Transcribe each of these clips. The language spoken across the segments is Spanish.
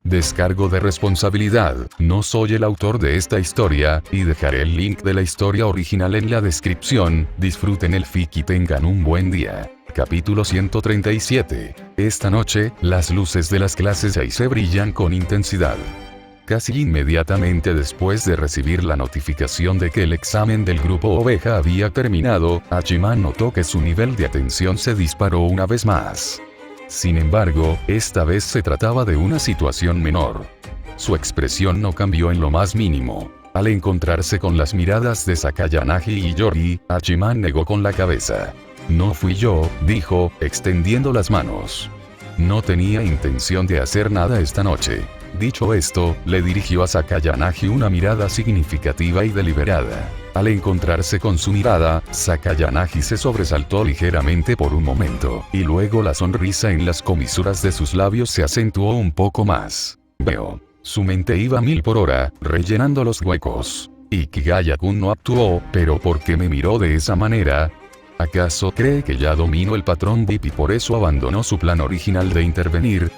Descargo de responsabilidad, no soy el autor de esta historia, y dejaré el link de la historia original en la descripción. Disfruten el fic y tengan un buen día. Capítulo 137. Esta noche, las luces de las clases 6 brillan con intensidad. Casi inmediatamente después de recibir la notificación de que el examen del grupo Oveja había terminado, Hachiman notó que su nivel de atención se disparó una vez más. Sin embargo, esta vez se trataba de una situación menor. Su expresión no cambió en lo más mínimo. Al encontrarse con las miradas de Sakayanagi y Yori, Hachiman negó con la cabeza. No fui yo, dijo, extendiendo las manos. No tenía intención de hacer nada esta noche. Dicho esto, le dirigió a Sakayanagi una mirada significativa y deliberada. Al encontrarse con su mirada, Sakayanagi se sobresaltó ligeramente por un momento, y luego la sonrisa en las comisuras de sus labios se acentuó un poco más. Veo. Su mente iba a 1000 por hora, rellenando los huecos. Ikigaya-kun no actuó, pero ¿por qué me miró de esa manera? ¿Acaso cree que ya dominó el patrón VIP y por eso abandonó su plan original de intervenir?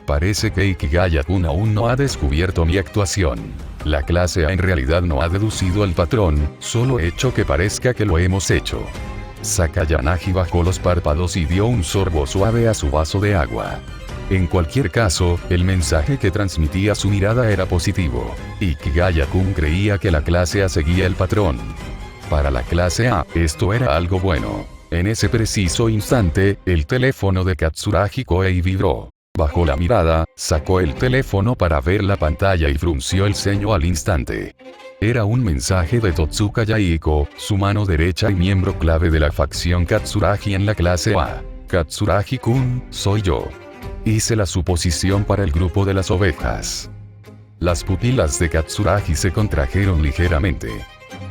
Parece que Ikigaya-kun aún no ha descubierto mi actuación. La clase A en realidad no ha deducido el patrón, solo he hecho que parezca que lo hemos hecho. Sakayanagi bajó los párpados y dio un sorbo suave a su vaso de agua. En cualquier caso, el mensaje que transmitía su mirada era positivo. Ikigaya-kun creía que la clase A seguía el patrón. Para la clase A, esto era algo bueno. En ese preciso instante, el teléfono de Katsuragi Koei vibró. Bajó la mirada, sacó el teléfono para ver la pantalla y frunció el ceño al instante. Era un mensaje de Totsuka Yaiko, su mano derecha y miembro clave de la facción Katsuragi en la clase A. Katsuragi-kun, soy yo. Hice la suposición para el grupo de las ovejas. Las pupilas de Katsuragi se contrajeron ligeramente.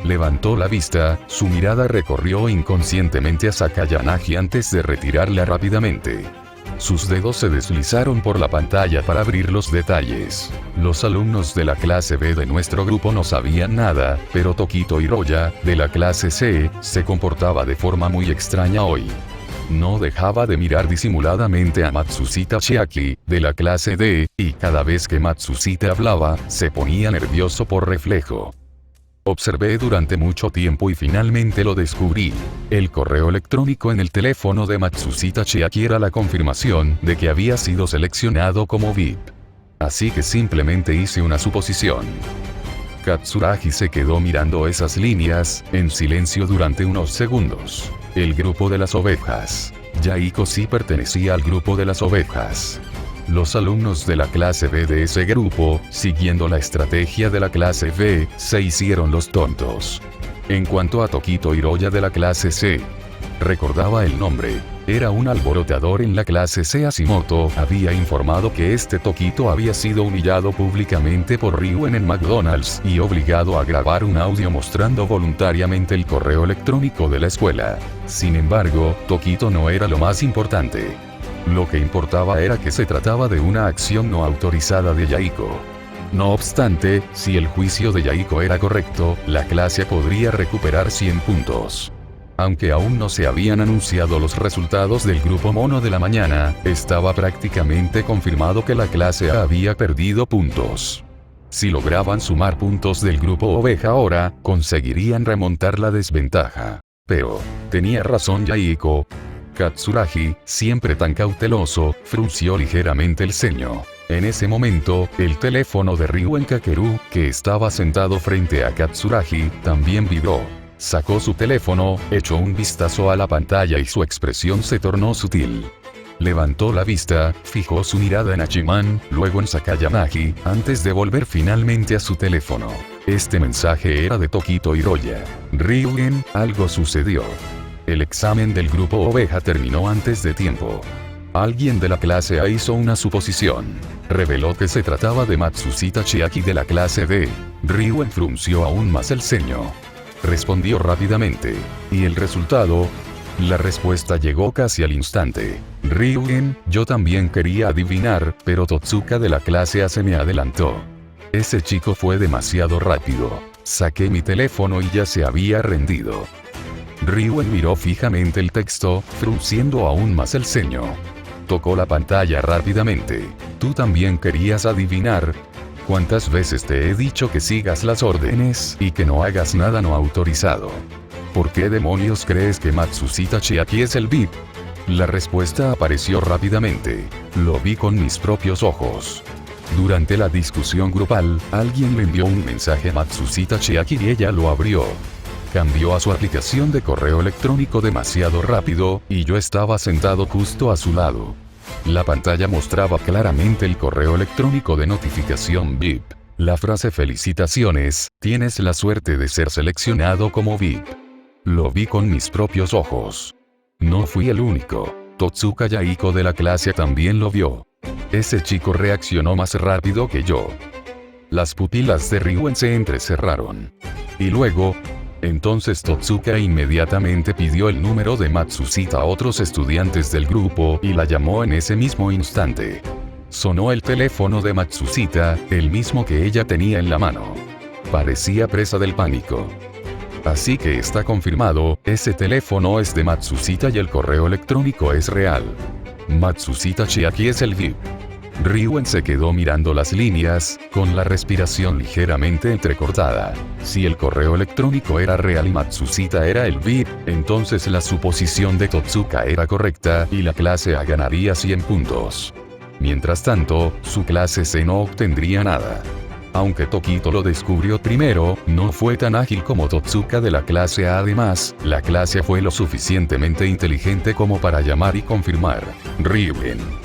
Levantó la vista, su mirada recorrió inconscientemente a Sakayanagi antes de retirarla rápidamente. Sus dedos se deslizaron por la pantalla para abrir los detalles. Los alumnos de la clase B de nuestro grupo no sabían nada, pero Tokito Hiroya, de la clase C, se comportaba de forma muy extraña hoy. No dejaba de mirar disimuladamente a Matsushita Chiaki, de la clase D, y cada vez que Matsushita hablaba, se ponía nervioso por reflejo. Observé durante mucho tiempo y finalmente lo descubrí. El correo electrónico en el teléfono de Matsushita Chiaki era la confirmación de que había sido seleccionado como VIP. Así que simplemente hice una suposición. Katsuragi se quedó mirando esas líneas, en silencio durante unos segundos. El grupo de las ovejas. Yaiko sí pertenecía al grupo de las ovejas. Los alumnos de la clase B de ese grupo, siguiendo la estrategia de la clase B, se hicieron los tontos. En cuanto a Tokito Hiroya de la clase C, recordaba el nombre. Era un alborotador en la clase C. Hashimoto había informado que este Tokito había sido humillado públicamente por Ryuen en McDonald's y obligado a grabar un audio mostrando voluntariamente el correo electrónico de la escuela. Sin embargo, Tokito no era lo más importante. Lo que importaba era que se trataba de una acción no autorizada de Yaiko. No obstante, si el juicio de Yaiko era correcto, la clase podría recuperar 100 puntos. Aunque aún no se habían anunciado los resultados del grupo mono de la mañana, estaba prácticamente confirmado que la clase A había perdido puntos. Si lograban sumar puntos del grupo Oveja ahora, conseguirían remontar la desventaja. Pero, tenía razón Yaiko. Katsuragi, siempre tan cauteloso, frunció ligeramente el ceño. En ese momento, el teléfono de Ryuen Kakeru, que estaba sentado frente a Katsuragi, también vibró. Sacó su teléfono, echó un vistazo a la pantalla y su expresión se tornó sutil. Levantó la vista, fijó su mirada en Hachiman, luego en Sakayanagi, antes de volver finalmente a su teléfono. Este mensaje era de Tokito Hiroya. Ryuen, algo sucedió. El examen del grupo Oveja terminó antes de tiempo. Alguien de la clase A hizo una suposición. Reveló que se trataba de Matsushita Chiaki de la clase D. Ryuen frunció aún más el ceño. Respondió rápidamente. ¿Y el resultado? La respuesta llegó casi al instante. Ryuen, yo también quería adivinar, pero Totsuka de la clase A se me adelantó. Ese chico fue demasiado rápido. Saqué mi teléfono y ya se había rendido. Ryuen miró fijamente el texto, frunciendo aún más el ceño. Tocó la pantalla rápidamente. Tú también querías adivinar. ¿Cuántas veces te he dicho que sigas las órdenes y que no hagas nada no autorizado? ¿Por qué demonios crees que Matsushita Chiaki es el VIP? La respuesta apareció rápidamente. Lo vi con mis propios ojos. Durante la discusión grupal, alguien le envió un mensaje a Matsushita Chiaki y ella lo abrió. Cambió a su aplicación de correo electrónico demasiado rápido, y yo estaba sentado justo a su lado. La pantalla mostraba claramente el correo electrónico de notificación VIP. La frase "felicitaciones, tienes la suerte de ser seleccionado como VIP". Lo vi con mis propios ojos. No fui el único. Totsuka Yaiko de la clase también lo vio. Ese chico reaccionó más rápido que yo. Las pupilas de Ryuen se entrecerraron. Y luego, entonces Totsuka inmediatamente pidió el número de Matsushita a otros estudiantes del grupo y la llamó en ese mismo instante. Sonó el teléfono de Matsushita, el mismo que ella tenía en la mano. Parecía presa del pánico. Así que está confirmado, ese teléfono es de Matsushita y el correo electrónico es real. Matsushita Chiaki es el VIP. Ryuen se quedó mirando las líneas, con la respiración ligeramente entrecortada. Si el correo electrónico era real y Matsushita era el VIP, entonces la suposición de Totsuka era correcta y la clase A ganaría 100 puntos. Mientras tanto, su clase C no obtendría nada. Aunque Tokito lo descubrió primero, no fue tan ágil como Totsuka de la clase A. Además, la clase fue lo suficientemente inteligente como para llamar y confirmar. Ryuen.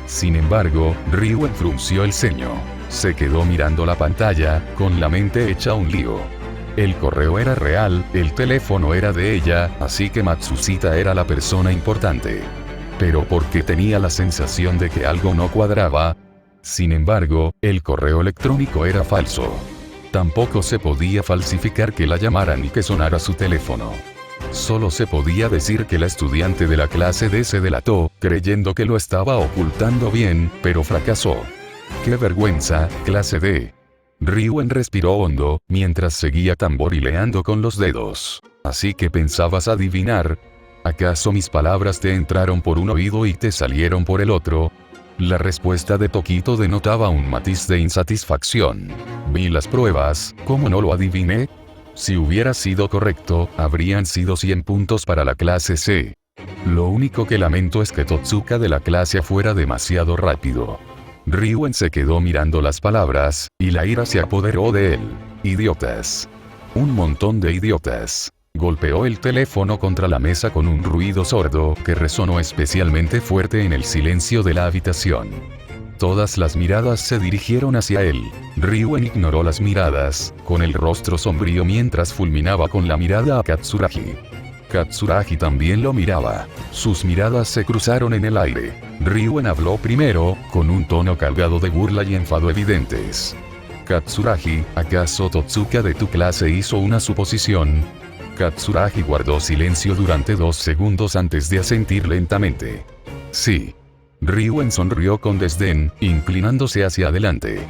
Sin embargo, Ryuen frunció el ceño. Se quedó mirando la pantalla, con la mente hecha un lío. El correo era real, el teléfono era de ella, así que Matsushita era la persona importante. Pero ¿por qué tenía la sensación de que algo no cuadraba? Sin embargo, el correo electrónico era falso. Tampoco se podía falsificar que la llamaran y que sonara su teléfono. Solo se podía decir que la estudiante de la clase D se delató, creyendo que lo estaba ocultando bien, pero fracasó. ¡Qué vergüenza, clase D! Ryuen respiró hondo, mientras seguía tamborileando con los dedos. Así que pensabas adivinar. ¿Acaso mis palabras te entraron por un oído y te salieron por el otro? La respuesta de Tokito denotaba un matiz de insatisfacción. Vi las pruebas, ¿cómo no lo adiviné? Si hubiera sido correcto, habrían sido 100 puntos para la clase C. Lo único que lamento es que Totsuka de la clase fuera demasiado rápido. Ryuen se quedó mirando las palabras, y la ira se apoderó de él. Idiotas. Un montón de idiotas. Golpeó el teléfono contra la mesa con un ruido sordo que resonó especialmente fuerte en el silencio de la habitación. Todas las miradas se dirigieron hacia él. Ryuen ignoró las miradas, con el rostro sombrío mientras fulminaba con la mirada a Katsuragi. Katsuragi también lo miraba. Sus miradas se cruzaron en el aire. Ryuen habló primero, con un tono cargado de burla y enfado evidentes. Katsuragi, ¿acaso Totsuka de tu clase hizo una suposición? Katsuragi guardó silencio durante 2 segundos antes de asentir lentamente. Sí. Ryuen sonrió con desdén, inclinándose hacia adelante.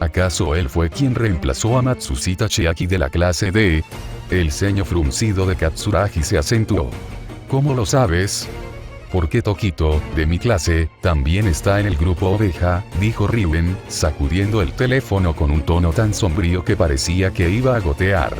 ¿Acaso él fue quien reemplazó a Matsushita Chiaki de la clase D? El ceño fruncido de Katsuragi se acentuó. ¿Cómo lo sabes? Porque Tokito, de mi clase, también está en el grupo oveja, dijo Ryuen, sacudiendo el teléfono con un tono tan sombrío que parecía que iba a gotear.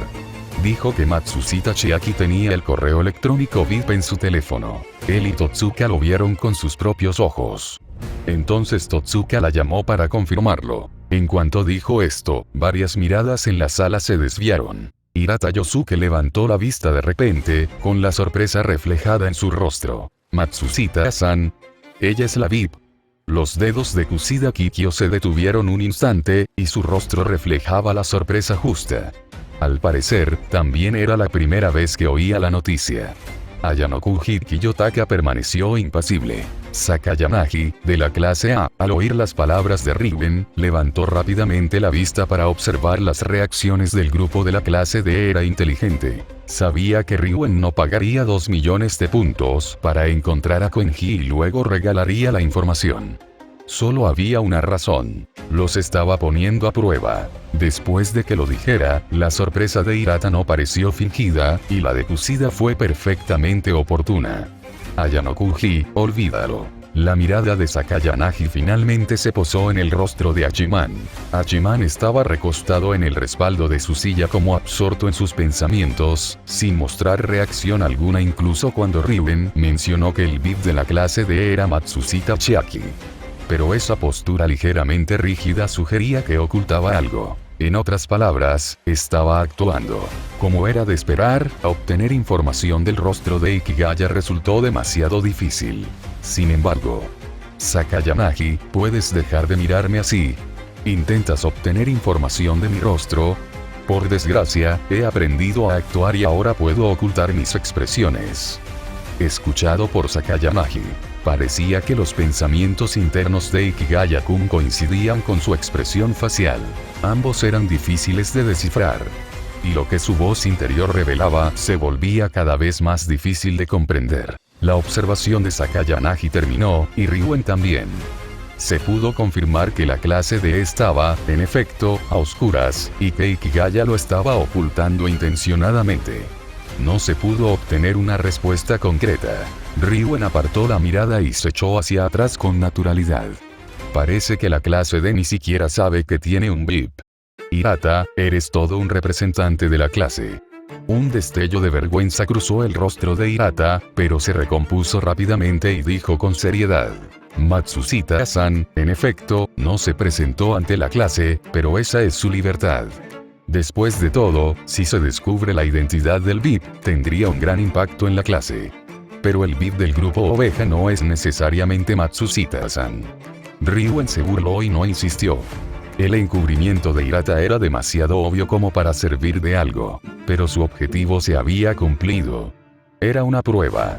Dijo que Matsushita Chiaki tenía el correo electrónico VIP en su teléfono. Él y Totsuka lo vieron con sus propios ojos. Entonces Totsuka la llamó para confirmarlo. En cuanto dijo esto, varias miradas en la sala se desviaron. Hirata Yosuke levantó la vista de repente, con la sorpresa reflejada en su rostro. Matsushita-san. Ella es la VIP. Los dedos de Kushida Kikyo se detuvieron un instante, y su rostro reflejaba la sorpresa justa. Al parecer, también era la primera vez que oía la noticia. Ayanokuji Kiyotaka permaneció impasible. Sakayanagi, de la clase A, al oír las palabras de Ryuen, levantó rápidamente la vista para observar las reacciones del grupo de la clase D. Era inteligente. Sabía que Ryuen no pagaría 2 millones de puntos para encontrar a Koenji y luego regalaría la información. Solo había una razón. Los estaba poniendo a prueba. Después de que lo dijera, la sorpresa de Hirata no pareció fingida, y la de Kushida fue perfectamente oportuna. Ayanokuji, olvídalo. La mirada de Sakayanagi finalmente se posó en el rostro de Hachiman. Hachiman estaba recostado en el respaldo de su silla como absorto en sus pensamientos, sin mostrar reacción alguna incluso cuando Ryuen mencionó que el VIP de la clase D era Matsushita Chiaki. Pero esa postura ligeramente rígida sugería que ocultaba algo. En otras palabras, estaba actuando. Como era de esperar, obtener información del rostro de Ikigaya resultó demasiado difícil. Sin embargo, Sakayanagi, ¿puedes dejar de mirarme así? ¿Intentas obtener información de mi rostro? Por desgracia, he aprendido a actuar y ahora puedo ocultar mis expresiones. Escuchado por Sakayanagi. Parecía que los pensamientos internos de Ikigaya-kun coincidían con su expresión facial. Ambos eran difíciles de descifrar. Y lo que su voz interior revelaba se volvía cada vez más difícil de comprender. La observación de Sakayanagi terminó, y Ryuen también. Se pudo confirmar que la clase D estaba, en efecto, a oscuras, y que Ikigaya lo estaba ocultando intencionadamente. No se pudo obtener una respuesta concreta. Ryuen apartó la mirada y se echó hacia atrás con naturalidad. Parece que la clase D ni siquiera sabe que tiene un VIP. Hirata, eres todo un representante de la clase. Un destello de vergüenza cruzó el rostro de Hirata, pero se recompuso rápidamente y dijo con seriedad. Matsushita-san, en efecto, no se presentó ante la clase, pero esa es su libertad. Después de todo, si se descubre la identidad del VIP, tendría un gran impacto en la clase. Pero el VIP del grupo Oveja no es necesariamente Matsushita-san. Ryuen se burló y no insistió. El encubrimiento de Hirata era demasiado obvio como para servir de algo, pero su objetivo se había cumplido. Era una prueba.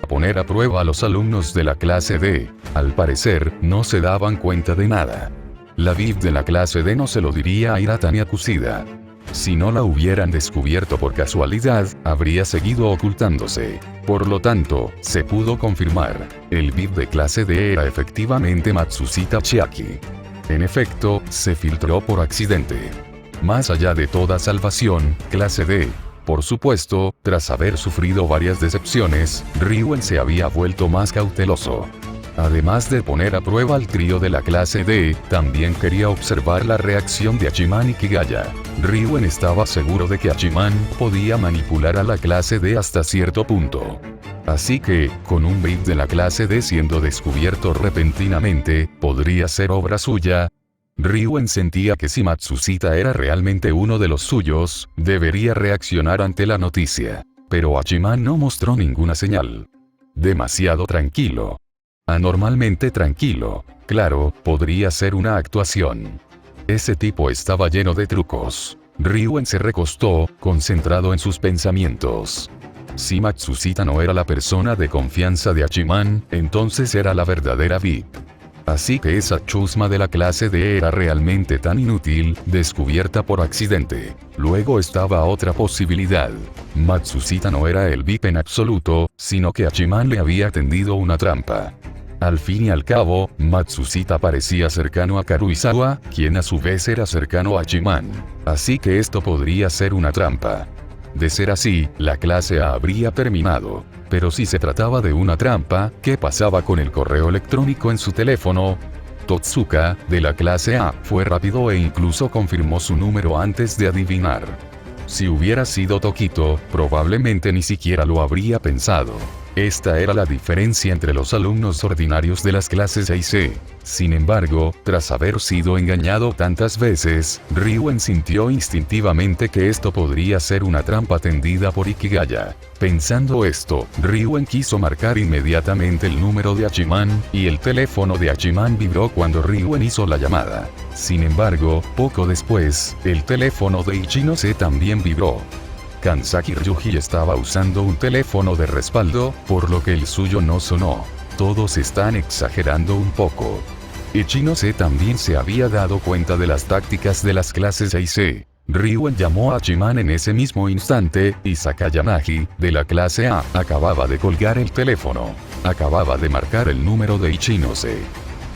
Poner a prueba a los alumnos de la clase D. Al parecer, no se daban cuenta de nada. La VIP de la clase D no se lo diría a Hirata ni a Kushida. Si no la hubieran descubierto por casualidad, habría seguido ocultándose. Por lo tanto, se pudo confirmar. El VIP de clase D era efectivamente Matsushita Chiaki. En efecto, se filtró por accidente. Más allá de toda salvación, clase D. Por supuesto, tras haber sufrido varias decepciones, Ryuen se había vuelto más cauteloso. Además de poner a prueba al trío de la clase D, también quería observar la reacción de Hachiman y Ikigaya. Ryuen estaba seguro de que Hachiman podía manipular a la clase D hasta cierto punto. Así que, con un VIP de la clase D siendo descubierto repentinamente, podría ser obra suya. Ryuen sentía que si Matsushita era realmente uno de los suyos, debería reaccionar ante la noticia. Pero Hachiman no mostró ninguna señal. Demasiado tranquilo. Anormalmente tranquilo. Claro, podría ser una actuación. Ese tipo estaba lleno de trucos. Ryuen se recostó, concentrado en sus pensamientos. Si Matsushita no era la persona de confianza de Hachiman, entonces era la verdadera VIP. Así que esa chusma de la clase D era realmente tan inútil, descubierta por accidente. Luego estaba otra posibilidad. Matsushita no era el VIP en absoluto, sino que Hachiman le había tendido una trampa. Al fin y al cabo, Matsushita parecía cercano a Karuizawa, quien a su vez era cercano a Hachiman. Así que esto podría ser una trampa. De ser así, la clase A habría terminado. Pero si se trataba de una trampa, ¿qué pasaba con el correo electrónico en su teléfono? Totsuka, de la clase A, fue rápido e incluso confirmó su número antes de adivinar. Si hubiera sido Tokito, probablemente ni siquiera lo habría pensado. Esta era la diferencia entre los alumnos ordinarios de las clases A y C. Sin embargo, tras haber sido engañado tantas veces, Ryuen sintió instintivamente que esto podría ser una trampa tendida por Ikigaya. Pensando esto, Ryuen quiso marcar inmediatamente el número de Hachiman, y el teléfono de Hachiman vibró cuando Ryuen hizo la llamada. Sin embargo, poco después, el teléfono de Ichinose también vibró. Kansaki Ryuji estaba usando un teléfono de respaldo, por lo que el suyo no sonó. Todos están exagerando un poco. Ichinose también se había dado cuenta de las tácticas de las clases A y C. Ryuen llamó a Hachiman en ese mismo instante, y Sakayanagi, de la clase A, acababa de colgar el teléfono. Acababa de marcar el número de Ichinose.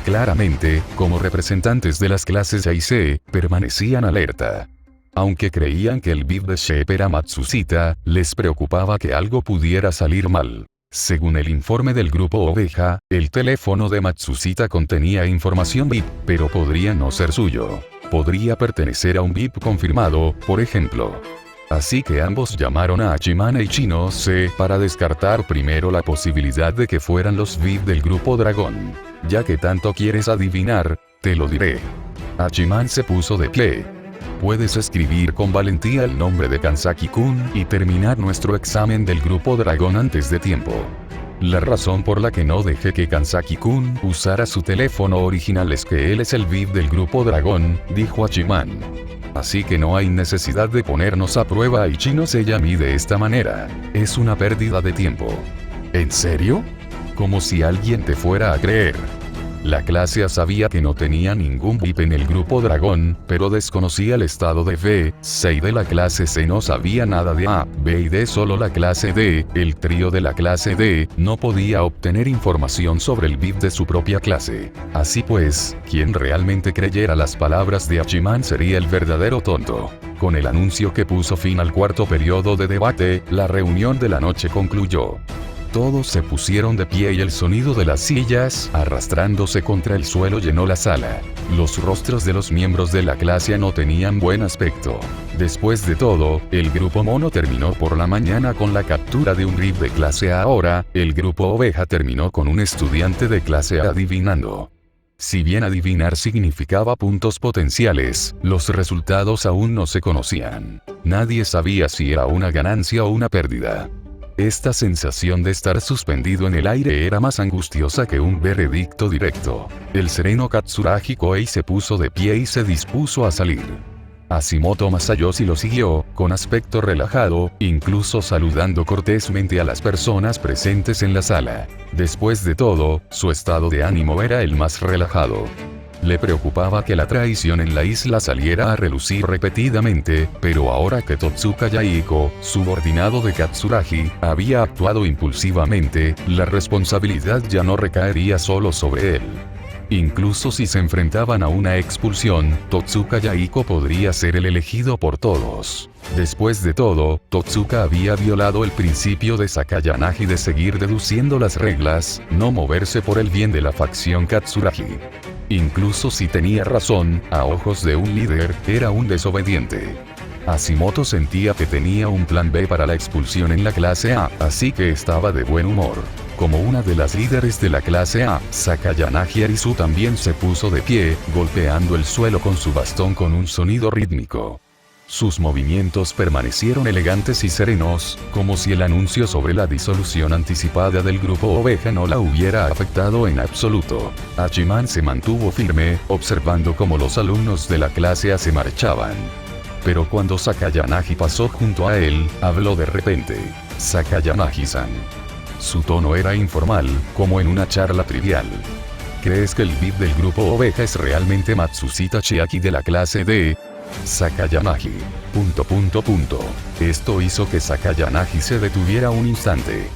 Claramente, como representantes de las clases A y C, permanecían alerta. Aunque creían que el VIP de Shep era Matsushita, les preocupaba que algo pudiera salir mal. Según el informe del grupo Oveja, el teléfono de Matsushita contenía información VIP, pero podría no ser suyo. Podría pertenecer a un VIP confirmado, por ejemplo. Así que ambos llamaron a Hachiman e Ichinose para descartar primero la posibilidad de que fueran los VIP del grupo Dragón. Ya que tanto quieres adivinar, te lo diré. Hachiman se puso de pie. Puedes escribir con valentía el nombre de Kansaki-kun y terminar nuestro examen del grupo Dragón antes de tiempo. La razón por la que no dejé que Kansaki-kun usara su teléfono original es que él es el VIP del grupo Dragón, dijo Hachiman. Así que no hay necesidad de ponernos a prueba a Ichinose y a mí de esta manera. Es una pérdida de tiempo. ¿En serio? Como si alguien te fuera a creer. La clase A sabía que no tenía ningún VIP en el grupo Dragón, pero desconocía el estado de B, C y de la clase C no sabía nada de A, B y D, solo la clase D. El trío de la clase D no podía obtener información sobre el VIP de su propia clase. Así pues, quien realmente creyera las palabras de Hachiman sería el verdadero tonto. Con el anuncio que puso fin al cuarto periodo de debate, la reunión de la noche concluyó. Todos se pusieron de pie y el sonido de las sillas arrastrándose contra el suelo llenó la sala. Los rostros de los miembros de la clase A no tenían buen aspecto. Después de todo, el grupo Mono terminó por la mañana con la captura de un VIP de clase A. Ahora, el grupo Oveja terminó con un estudiante de clase A adivinando. Si bien adivinar significaba puntos potenciales, los resultados aún no se conocían. Nadie sabía si era una ganancia o una pérdida. Esta sensación de estar suspendido en el aire era más angustiosa que un veredicto directo. El sereno Katsuragi Koei se puso de pie y se dispuso a salir. Hashimoto Masayoshi lo siguió, con aspecto relajado, incluso saludando cortésmente a las personas presentes en la sala. Después de todo, su estado de ánimo era el más relajado. Le preocupaba que la traición en la isla saliera a relucir repetidamente, pero ahora que Totsuka Yaiko, subordinado de Katsuragi, había actuado impulsivamente, la responsabilidad ya no recaería solo sobre él. Incluso si se enfrentaban a una expulsión, Totsuka Yaiko podría ser el elegido por todos. Después de todo, Totsuka había violado el principio de Sakayanagi de seguir deduciendo las reglas, no moverse por el bien de la facción Katsuragi. Incluso si tenía razón, a ojos de un líder, era un desobediente. Hashimoto sentía que tenía un plan B para la expulsión en la clase A, así que estaba de buen humor. Como una de las líderes de la clase A, Sakayanagi Arisu también se puso de pie, golpeando el suelo con su bastón con un sonido rítmico. Sus movimientos permanecieron elegantes y serenos, como si el anuncio sobre la disolución anticipada del grupo Oveja no la hubiera afectado en absoluto. Hachiman se mantuvo firme, observando cómo los alumnos de la clase A se marchaban. Pero cuando Sakayanagi pasó junto a él, habló de repente. Sakayanagi-san. Su tono era informal, como en una charla trivial. ¿Crees que el VIP del grupo Oveja es realmente Matsushita Chiaki de la clase D? Sakayanagi. Esto hizo que Sakayanagi se detuviera un instante.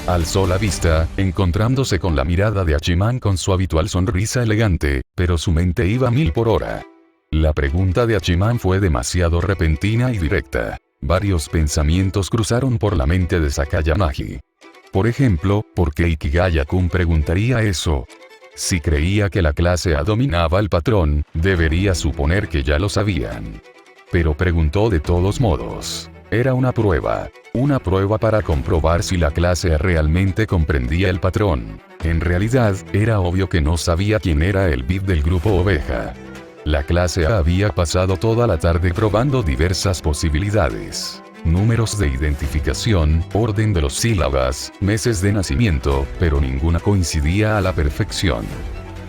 Alzó la vista, encontrándose con la mirada de Hachiman con su habitual sonrisa elegante, pero su mente iba a 1000 por hora. La pregunta de Hachiman fue demasiado repentina y directa. Varios pensamientos cruzaron por la mente de Sakayanagi. Por ejemplo, ¿por qué Ikigaya-kun preguntaría eso? Si creía que la clase A dominaba al patrón, debería suponer que ya lo sabían. Pero preguntó de todos modos. Era una prueba para comprobar si la clase A realmente comprendía el patrón. En realidad, era obvio que no sabía quién era el VIP del grupo Oveja. La clase A había pasado toda la tarde probando diversas posibilidades. Números de identificación, orden de los sílabas, meses de nacimiento, pero ninguna coincidía a la perfección.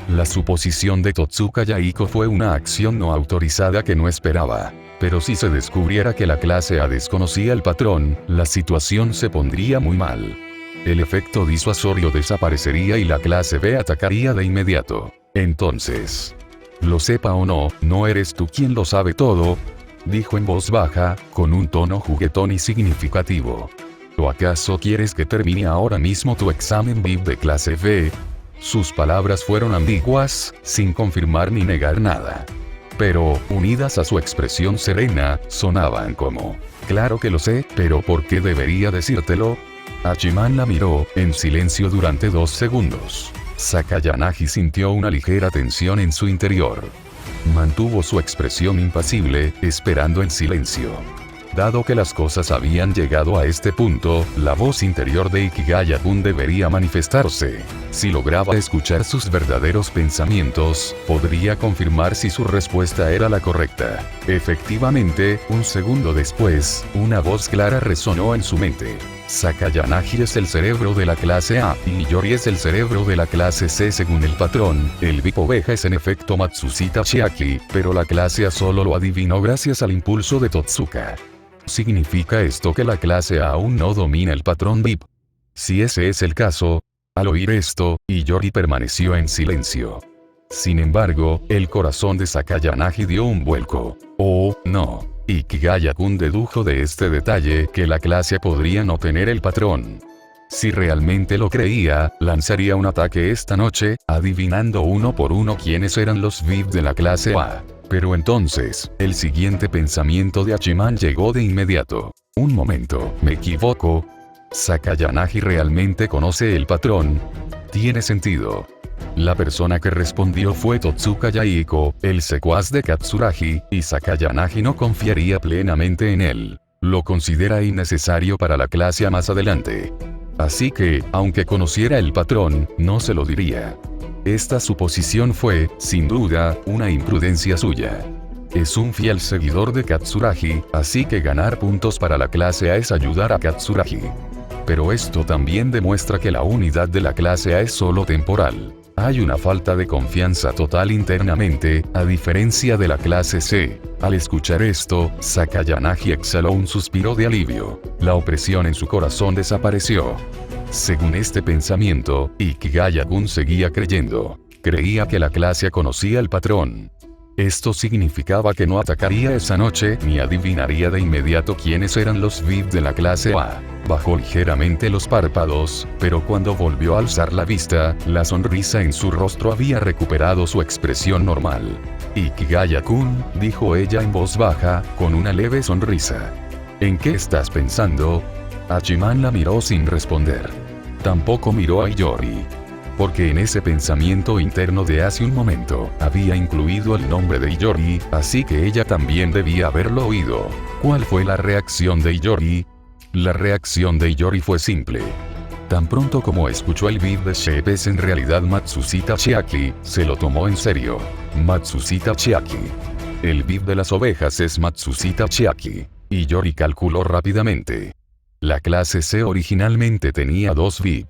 La suposición de Totsuka Yaiko fue una acción no autorizada que no esperaba. Pero si se descubriera que la clase A desconocía el patrón, la situación se pondría muy mal. El efecto disuasorio desaparecería y la clase B atacaría de inmediato. Entonces, lo sepa o no, no eres tú quien lo sabe todo, dijo en voz baja, con un tono juguetón y significativo. ¿O acaso quieres que termine ahora mismo tu examen VIP de clase B? Sus palabras fueron ambiguas, sin confirmar ni negar nada. Pero, unidas a su expresión serena, sonaban como, claro que lo sé, pero ¿por qué debería decírtelo? Hachiman la miró, en silencio durante 2 segundos. Sakayanagi sintió una ligera tensión en su interior. Mantuvo su expresión impasible, esperando en silencio. Dado que las cosas habían llegado a este punto, la voz interior de Ikigaya-kun debería manifestarse. Si lograba escuchar sus verdaderos pensamientos, podría confirmar si su respuesta era la correcta. Efectivamente, un segundo después, una voz clara resonó en su mente. Sakayanagi es el cerebro de la clase A, y Yori es el cerebro de la clase C según el patrón. El VIP oveja es en efecto Matsushita Chiaki, pero la clase A solo lo adivinó gracias al impulso de Totsuka. ¿Significa esto que la clase A aún no domina el patrón VIP? Si ese es el caso, al oír esto, Iyori permaneció en silencio. Sin embargo, el corazón de Sakayanagi dio un vuelco. Oh, no. Ikigaya-kun dedujo de este detalle que la clase podría no tener el patrón. Si realmente lo creía, lanzaría un ataque esta noche, adivinando uno por uno quiénes eran los VIP de la clase A. Pero entonces, el siguiente pensamiento de Hachiman llegó de inmediato. Un momento, ¿me equivoco? ¿Sakayanagi realmente conoce el patrón? Tiene sentido. La persona que respondió fue Totsuka Yaiko, el secuaz de Katsuragi, y Sakayanagi no confiaría plenamente en él. Lo considera innecesario para la clase A más adelante. Así que, aunque conociera el patrón, no se lo diría. Esta suposición fue, sin duda, una imprudencia suya. Es un fiel seguidor de Katsuragi, así que ganar puntos para la clase A es ayudar a Katsuragi. Pero esto también demuestra que la unidad de la clase A es solo temporal. Hay una falta de confianza total internamente, a diferencia de la clase C. Al escuchar esto, Sakayanagi exhaló un suspiro de alivio. La opresión en su corazón desapareció. Según este pensamiento, Ikigaya-kun seguía creyendo. Creía que la clase conocía el patrón. Esto significaba que no atacaría esa noche, ni adivinaría de inmediato quiénes eran los VIP de la clase A. Bajó ligeramente los párpados, pero cuando volvió a alzar la vista, la sonrisa en su rostro había recuperado su expresión normal. Ikigaya-kun, dijo ella en voz baja, con una leve sonrisa. ¿En qué estás pensando? Hachiman la miró sin responder. Tampoco miró a Iyori. Porque en ese pensamiento interno de hace un momento, había incluido el nombre de Iyori, así que ella también debía haberlo oído. ¿Cuál fue la reacción de Iyori? La reacción de Iyori fue simple. Tan pronto como escuchó el beat de Shep es en realidad Matsushita Chiaki, se lo tomó en serio. Matsushita Chiaki. El beat de las ovejas es Matsushita Chiaki. Iyori calculó rápidamente. La clase C originalmente tenía 2 VIP.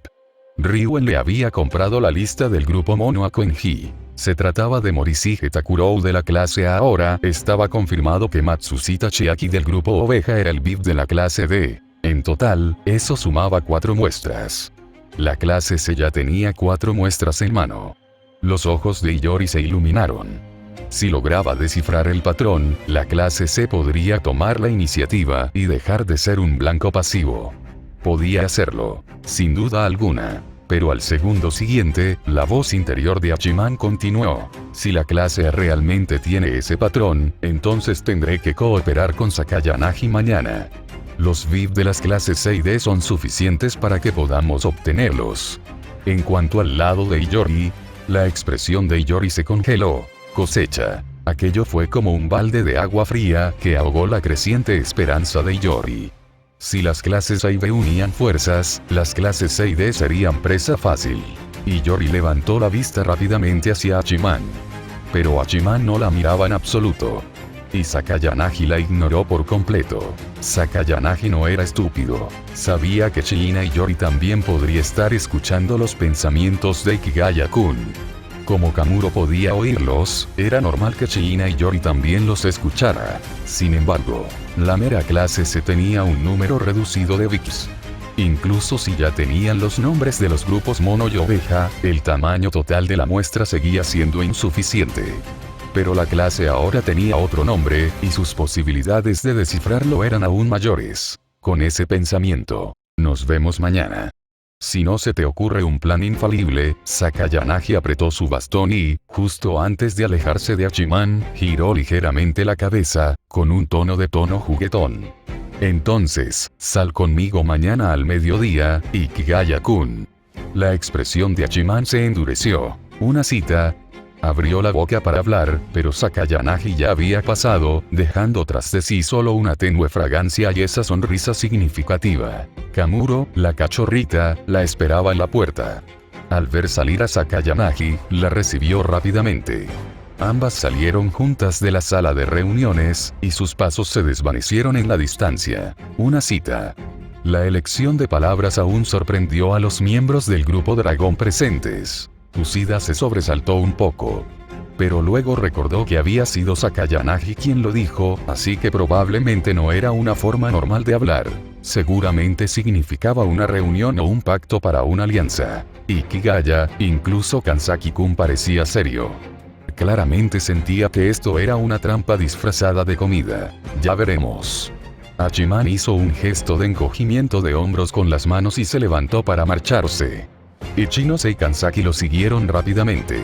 Ryuen le había comprado la lista del grupo Mono a Koenji. Se trataba de Morishige Takurou de la clase A. Ahora estaba confirmado que Matsushita Chiaki del grupo Oveja era el VIP de la clase D. En total, eso sumaba 4 muestras. La clase C ya tenía 4 muestras en mano. Los ojos de Iyori se iluminaron. Si lograba descifrar el patrón, la clase C podría tomar la iniciativa y dejar de ser un blanco pasivo. Podía hacerlo, sin duda alguna. Pero al segundo siguiente, la voz interior de Hachiman continuó. Si la clase A realmente tiene ese patrón, entonces tendré que cooperar con Sakayanagi mañana. Los VIP de las clases C y D son suficientes para que podamos obtenerlos. En cuanto al lado de Iyori, la expresión de Iyori se congeló. Cosecha. Aquello fue como un balde de agua fría que ahogó la creciente esperanza de Iyori. Si las clases A y B unían fuerzas, las clases C y D serían presa fácil. Iyori levantó la vista rápidamente hacia Hachiman. Pero Hachiman no la miraba en absoluto. Y Sakayanagi la ignoró por completo. Sakayanagi no era estúpido. Sabía que Chihina Iyori también podría estar escuchando los pensamientos de Ikigaya-kun. Como Kamuro podía oírlos, era normal que Chihina Iyori también los escuchara. Sin embargo, la mera clase C tenía un número reducido de VIPs. Incluso si ya tenían los nombres de los grupos Mono y Oveja, el tamaño total de la muestra seguía siendo insuficiente. Pero la clase ahora tenía otro nombre, y sus posibilidades de descifrarlo eran aún mayores. Con ese pensamiento, nos vemos mañana. Si no se te ocurre un plan infalible, Sakayanagi apretó su bastón y, justo antes de alejarse de Hachiman, giró ligeramente la cabeza, con un tono juguetón. Entonces, sal conmigo mañana al mediodía, Ikigaya-kun. La expresión de Hachiman se endureció. ¿Una cita? Abrió la boca para hablar, pero Sakayanagi ya había pasado, dejando tras de sí solo una tenue fragancia y esa sonrisa significativa. Kamuro, la cachorrita, la esperaba en la puerta. Al ver salir a Sakayanagi, la recibió rápidamente. Ambas salieron juntas de la sala de reuniones, y sus pasos se desvanecieron en la distancia. Una cita. La elección de palabras aún sorprendió a los miembros del grupo dragón presentes. Kushida se sobresaltó un poco. Pero luego recordó que había sido Sakayanagi quien lo dijo, así que probablemente no era una forma normal de hablar. Seguramente significaba una reunión o un pacto para una alianza. Ikigaya, incluso Kansaki-kun parecía serio. Claramente sentía que esto era una trampa disfrazada de comida. Ya veremos. Hachiman hizo un gesto de encogimiento de hombros con las manos y se levantó para marcharse. Ichinose y Kansaki lo siguieron rápidamente.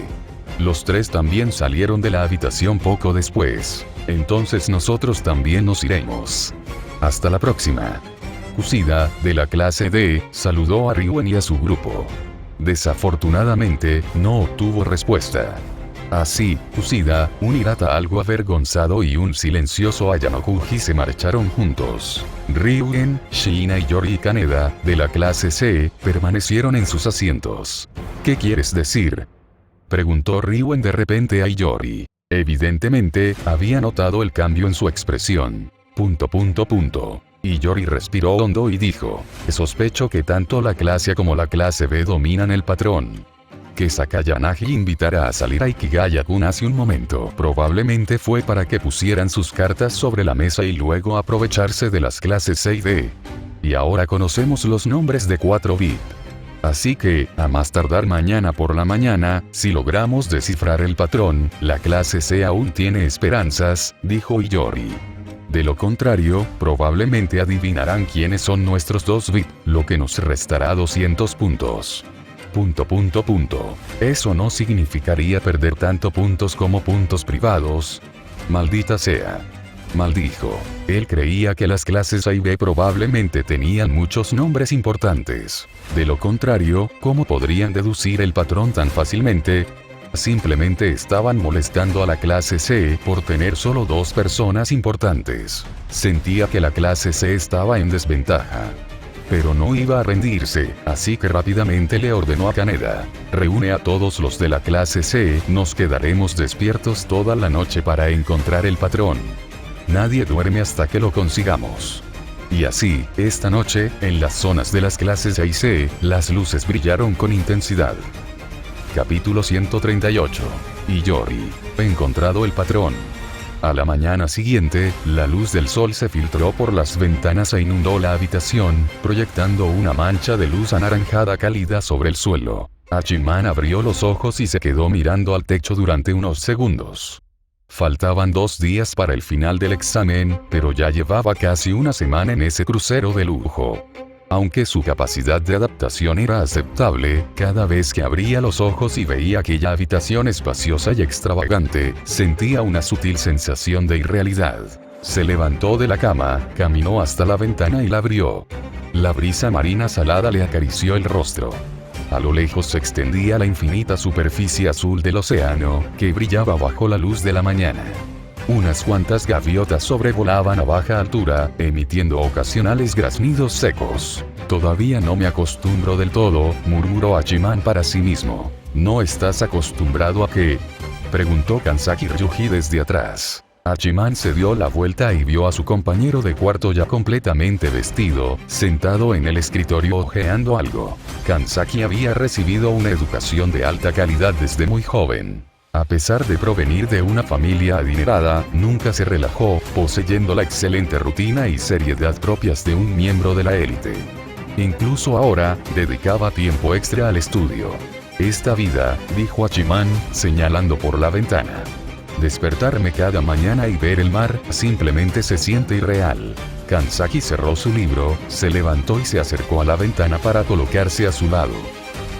Los tres también salieron de la habitación poco después. Entonces nosotros también nos iremos. Hasta la próxima. Kushida, de la clase D, saludó a Ryuen y a su grupo. Desafortunadamente, no obtuvo respuesta. Así, Kushida, un Hirata algo avergonzado y un silencioso Ayanokuji se marcharon juntos. Ryuen, Shiina y Yori Kaneda, de la clase C, permanecieron en sus asientos. ¿Qué quieres decir?, preguntó Ryuen de repente a Yori. Evidentemente, había notado el cambio en su expresión. Y Yori respiró hondo y dijo, sospecho que tanto la clase A como la clase B dominan el patrón. Que Sakayanagi invitara a salir a Ikigaya-kun hace un momento probablemente fue para que pusieran sus cartas sobre la mesa y luego aprovecharse de las clases C y D. Y ahora conocemos los nombres de 4 bit. Así que, a más tardar mañana por la mañana, si logramos descifrar el patrón, la clase C aún tiene esperanzas, dijo Iyori. De lo contrario, probablemente adivinarán quiénes son nuestros 2 bits, lo que nos restará 200 puntos. Eso no significaría perder tanto puntos como puntos privados. Maldita sea. Maldijo. Él creía que las clases A y B probablemente tenían muchos nombres importantes. De lo contrario, ¿cómo podrían deducir el patrón tan fácilmente? Simplemente estaban molestando a la clase C por tener solo 2 personas importantes. Sentía que la clase C estaba en desventaja. Pero no iba a rendirse, así que rápidamente le ordenó a Kaneda, reúne a todos los de la clase C, nos quedaremos despiertos toda la noche para encontrar el patrón. Nadie duerme hasta que lo consigamos. Y así, esta noche, en las zonas de las clases A y C, las luces brillaron con intensidad. Capítulo 138. Iyori. Encontrado el patrón. A la mañana siguiente, la luz del sol se filtró por las ventanas e inundó la habitación, proyectando una mancha de luz anaranjada cálida sobre el suelo. Hachiman abrió los ojos y se quedó mirando al techo durante unos segundos. Faltaban 2 días para el final del examen, pero ya llevaba casi una semana en ese crucero de lujo. Aunque su capacidad de adaptación era aceptable, cada vez que abría los ojos y veía aquella habitación espaciosa y extravagante, sentía una sutil sensación de irrealidad. Se levantó de la cama, caminó hasta la ventana y la abrió. La brisa marina salada le acarició el rostro. A lo lejos se extendía la infinita superficie azul del océano, que brillaba bajo la luz de la mañana. Unas cuantas gaviotas sobrevolaban a baja altura, emitiendo ocasionales graznidos secos. Todavía no me acostumbro del todo, murmuró Hachiman para sí mismo. ¿No estás acostumbrado a qué?, preguntó Kansaki Ryuji desde atrás. Hachiman se dio la vuelta y vio a su compañero de cuarto ya completamente vestido, sentado en el escritorio hojeando algo. Kansaki había recibido una educación de alta calidad desde muy joven. A pesar de provenir de una familia adinerada, nunca se relajó, poseyendo la excelente rutina y seriedad propias de un miembro de la élite. Incluso ahora, dedicaba tiempo extra al estudio. Esta vida, dijo Hachiman, señalando por la ventana. Despertarme cada mañana y ver el mar, simplemente se siente irreal. Kansaki cerró su libro, se levantó y se acercó a la ventana para colocarse a su lado.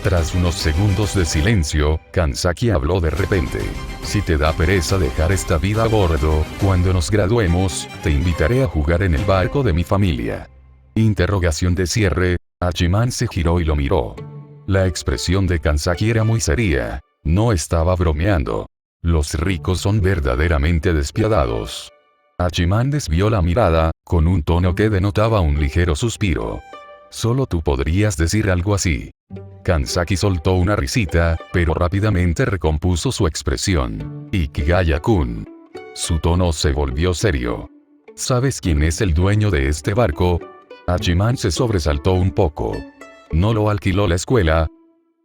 Tras unos segundos de silencio, Kanzaki habló de repente. Si te da pereza dejar esta vida a bordo, cuando nos graduemos, te invitaré a jugar en el barco de mi familia. Interrogación de cierre. Hachiman se giró y lo miró. La expresión de Kanzaki era muy seria. No estaba bromeando. Los ricos son verdaderamente despiadados. Hachiman desvió la mirada, con un tono que denotaba un ligero suspiro. Solo tú podrías decir algo así. Kanzaki soltó una risita, pero rápidamente recompuso su expresión. Ikigaya-kun. Su tono se volvió serio. ¿Sabes quién es el dueño de este barco? Hachiman se sobresaltó un poco. ¿No lo alquiló la escuela?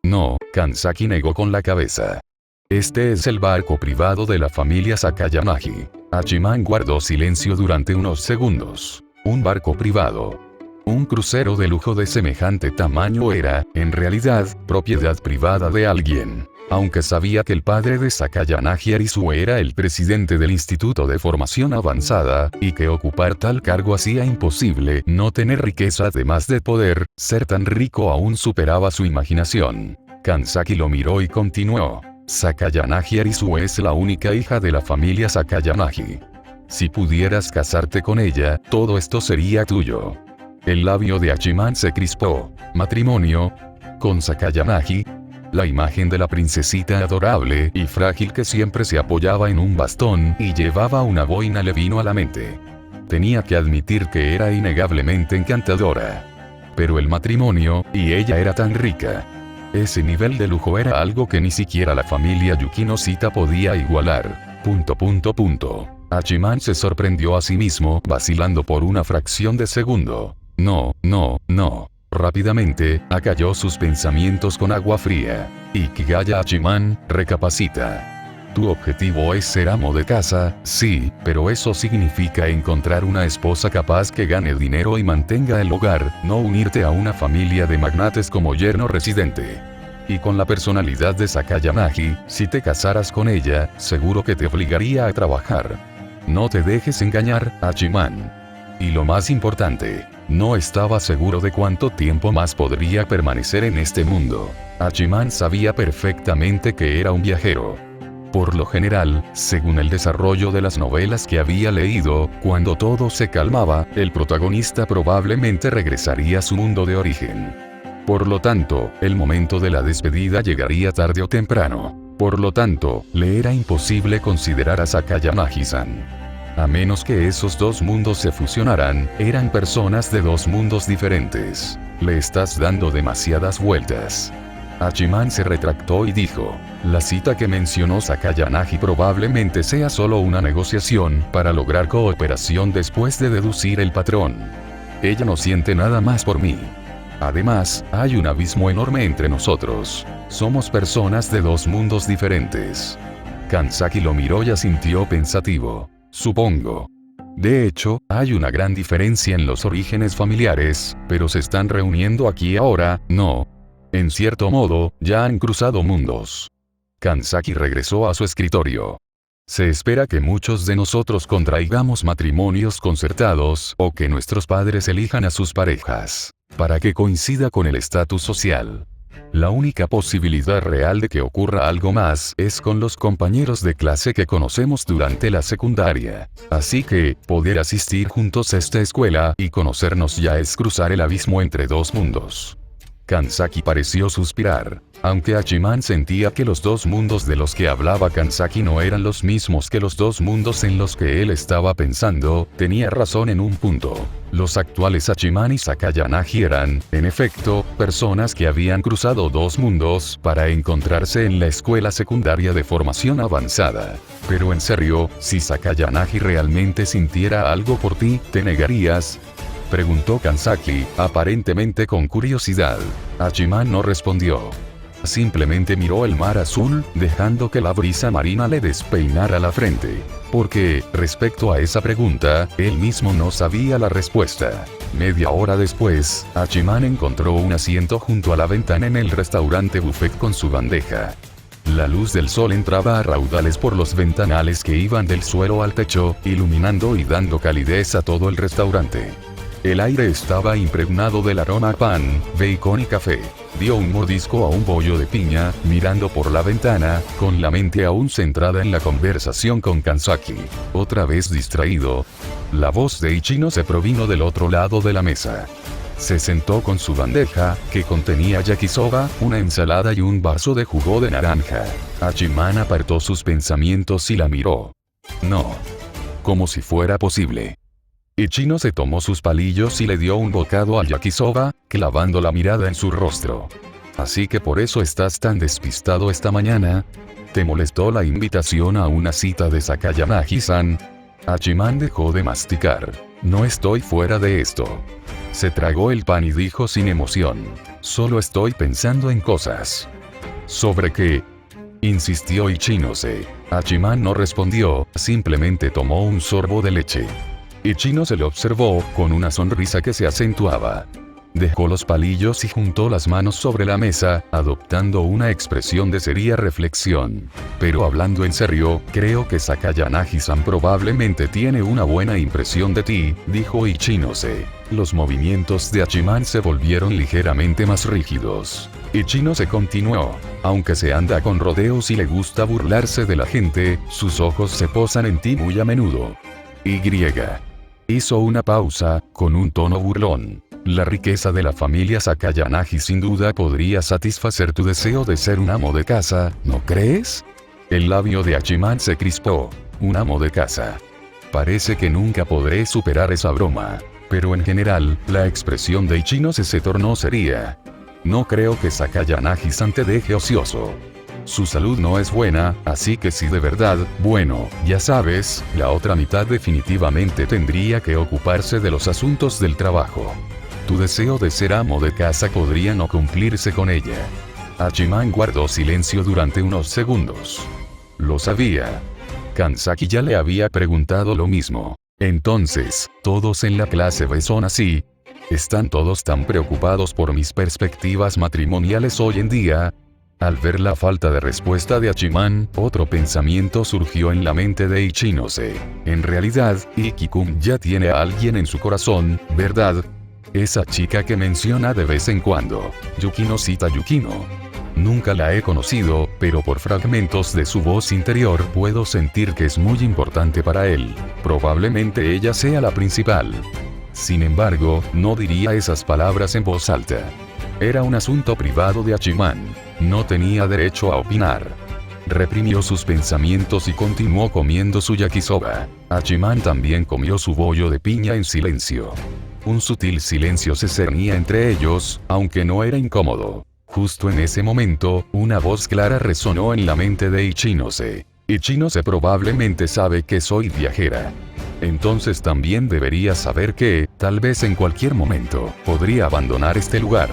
No, Kanzaki negó con la cabeza. Este es el barco privado de la familia Sakayanagi. Hachiman guardó silencio durante unos segundos. Un barco privado. Un crucero de lujo de semejante tamaño era, en realidad, propiedad privada de alguien. Aunque sabía que el padre de Sakayanagi Arisu era el presidente del Instituto de Formación Avanzada, y que ocupar tal cargo hacía imposible no tener riqueza además de poder, ser tan rico aún superaba su imaginación. Kanzaki lo miró y continuó. Sakayanagi Arisu es la única hija de la familia Sakayanagi. Si pudieras casarte con ella, todo esto sería tuyo. El labio de Hachiman se crispó. ¿Matrimonio? ¿Con Sakayanagi? La imagen de la princesita adorable y frágil que siempre se apoyaba en un bastón y llevaba una boina le vino a la mente. Tenía que admitir que era innegablemente encantadora. Pero el matrimonio, y ella era tan rica. Ese nivel de lujo era algo que ni siquiera la familia Yukinoshita podía igualar. Hachiman se sorprendió a sí mismo, vacilando por una fracción de segundo. No. Rápidamente, acalló sus pensamientos con agua fría. Ikigaya Hachiman, recapacita. Tu objetivo es ser amo de casa, sí, pero eso significa encontrar una esposa capaz que gane dinero y mantenga el hogar, no unirte a una familia de magnates como yerno residente. Y con la personalidad de Sakayanagi, si te casaras con ella, seguro que te obligaría a trabajar. No te dejes engañar, Hachiman. Y lo más importante, no estaba seguro de cuánto tiempo más podría permanecer en este mundo. Hachiman sabía perfectamente que era un viajero. Por lo general, según el desarrollo de las novelas que había leído, cuando todo se calmaba, el protagonista probablemente regresaría a su mundo de origen. Por lo tanto, el momento de la despedida llegaría tarde o temprano. Por lo tanto, le era imposible considerar a Sakayanagi-san. A menos que esos dos mundos se fusionaran, eran personas de dos mundos diferentes. Le estás dando demasiadas vueltas. Hachiman se retractó y dijo, la cita que mencionó Sakayanagi probablemente sea solo una negociación para lograr cooperación después de deducir el patrón. Ella no siente nada más por mí. Además, hay un abismo enorme entre nosotros. Somos personas de dos mundos diferentes. Kanzaki lo miró y asintió pensativo. Supongo. De hecho, hay una gran diferencia en los orígenes familiares, pero se están reuniendo aquí ahora, ¿no? En cierto modo, ya han cruzado mundos. Kanzaki regresó a su escritorio. Se espera que muchos de nosotros contraigamos matrimonios concertados o que nuestros padres elijan a sus parejas, para que coincida con el estatus social. La única posibilidad real de que ocurra algo más es con los compañeros de clase que conocemos durante la secundaria. Así que, poder asistir juntos a esta escuela y conocernos ya es cruzar el abismo entre dos mundos. Kanzaki pareció suspirar. Aunque Hachiman sentía que los dos mundos de los que hablaba Kanzaki no eran los mismos que los dos mundos en los que él estaba pensando, tenía razón en un punto. Los actuales Hachiman y Sakayanagi eran, en efecto, personas que habían cruzado dos mundos para encontrarse en la escuela secundaria de formación avanzada. Pero en serio, si Sakayanagi realmente sintiera algo por ti, ¿te negarías?, preguntó Kanzaki, aparentemente con curiosidad. Hachiman no respondió. Simplemente miró el mar azul, dejando que la brisa marina le despeinara la frente. Porque, respecto a esa pregunta, él mismo no sabía la respuesta. Media hora después, Hachiman encontró un asiento junto a la ventana en el restaurante buffet con su bandeja. La luz del sol entraba a raudales por los ventanales que iban del suelo al techo, iluminando y dando calidez a todo el restaurante. El aire estaba impregnado del aroma a pan, bacon y café. Dio un mordisco a un bollo de piña, mirando por la ventana, con la mente aún centrada en la conversación con Kansaki. Otra vez distraído. La voz de Ichinose provino del otro lado de la mesa. Se sentó con su bandeja, que contenía yakisoba, una ensalada y un vaso de jugo de naranja. Hachiman apartó sus pensamientos y la miró. No. Como si fuera posible. Ichinose tomó sus palillos y le dio un bocado al yakisoba, clavando la mirada en su rostro. ¿Así que por eso estás tan despistado esta mañana? ¿Te molestó la invitación a una cita de Sakayanagi-san? Hachiman dejó de masticar. No estoy fuera de esto. Se tragó el pan y dijo sin emoción. Solo estoy pensando en cosas. ¿Sobre qué? Insistió Ichinose. Hachiman no respondió, simplemente tomó un sorbo de leche. Ichinose le observó, con una sonrisa que se acentuaba. Dejó los palillos y juntó las manos sobre la mesa, adoptando una expresión de seria reflexión. Pero hablando en serio, creo que Sakayanagi-san probablemente tiene una buena impresión de ti, dijo Ichinose. Los movimientos de Hachiman se volvieron ligeramente más rígidos. Ichinose continuó. Aunque se anda con rodeos y le gusta burlarse de la gente, sus ojos se posan en ti muy a menudo. Hizo una pausa, con un tono burlón. La riqueza de la familia Sakayanagi sin duda podría satisfacer tu deseo de ser un amo de casa, ¿no crees? El labio de Hachiman se crispó. Un amo de casa. Parece que nunca podré superar esa broma. Pero en general, la expresión de Ichinose se tornó seria. No creo que Sakayanagi-san te deje ocioso. Su salud no es buena, así que si de verdad, bueno, ya sabes, la otra mitad definitivamente tendría que ocuparse de los asuntos del trabajo. Tu deseo de ser amo de casa podría no cumplirse con ella. Hachiman guardó silencio durante unos segundos. Lo sabía. Kansaki ya le había preguntado lo mismo. Entonces, ¿todos en la clase B son así? ¿Están todos tan preocupados por mis perspectivas matrimoniales hoy en día? Al ver la falta de respuesta de Hachiman, otro pensamiento surgió en la mente de Ichinose. En realidad, Iki-kun ya tiene a alguien en su corazón, ¿verdad? Esa chica que menciona de vez en cuando. Yukino cita Yukino. Nunca la he conocido, pero por fragmentos de su voz interior puedo sentir que es muy importante para él. Probablemente ella sea la principal. Sin embargo, no diría esas palabras en voz alta. Era un asunto privado de Hachiman. No tenía derecho a opinar. Reprimió sus pensamientos y continuó comiendo su yakisoba. Hachiman también comió su bollo de piña en silencio. Un sutil silencio se cernía entre ellos, aunque no era incómodo. Justo en ese momento, una voz clara resonó en la mente de Ichinose. Ichinose probablemente sabe que soy viajera. Entonces también debería saber que, tal vez en cualquier momento, podría abandonar este lugar.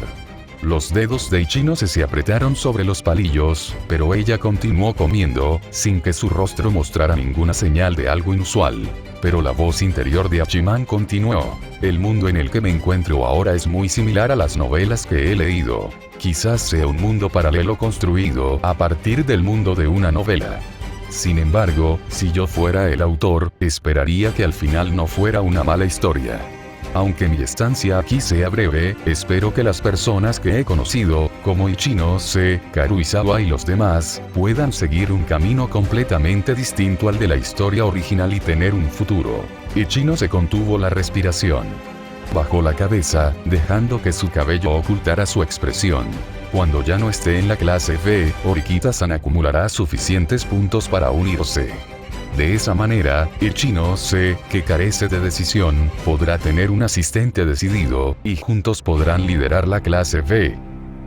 Los dedos de Ichinose se apretaron sobre los palillos, pero ella continuó comiendo, sin que su rostro mostrara ninguna señal de algo inusual. Pero la voz interior de Hachiman continuó. El mundo en el que me encuentro ahora es muy similar a las novelas que he leído. Quizás sea un mundo paralelo construido a partir del mundo de una novela. Sin embargo, si yo fuera el autor, esperaría que al final no fuera una mala historia. Aunque mi estancia aquí sea breve, espero que las personas que he conocido, como Ichinose, Karuizawa y los demás, puedan seguir un camino completamente distinto al de la historia original y tener un futuro. Ichinose contuvo la respiración. Bajó la cabeza, dejando que su cabello ocultara su expresión. Cuando ya no esté en la clase B, Orikita-san acumulará suficientes puntos para unirse. De esa manera, Ichinose, que carece de decisión, podrá tener un asistente decidido, y juntos podrán liderar la clase B.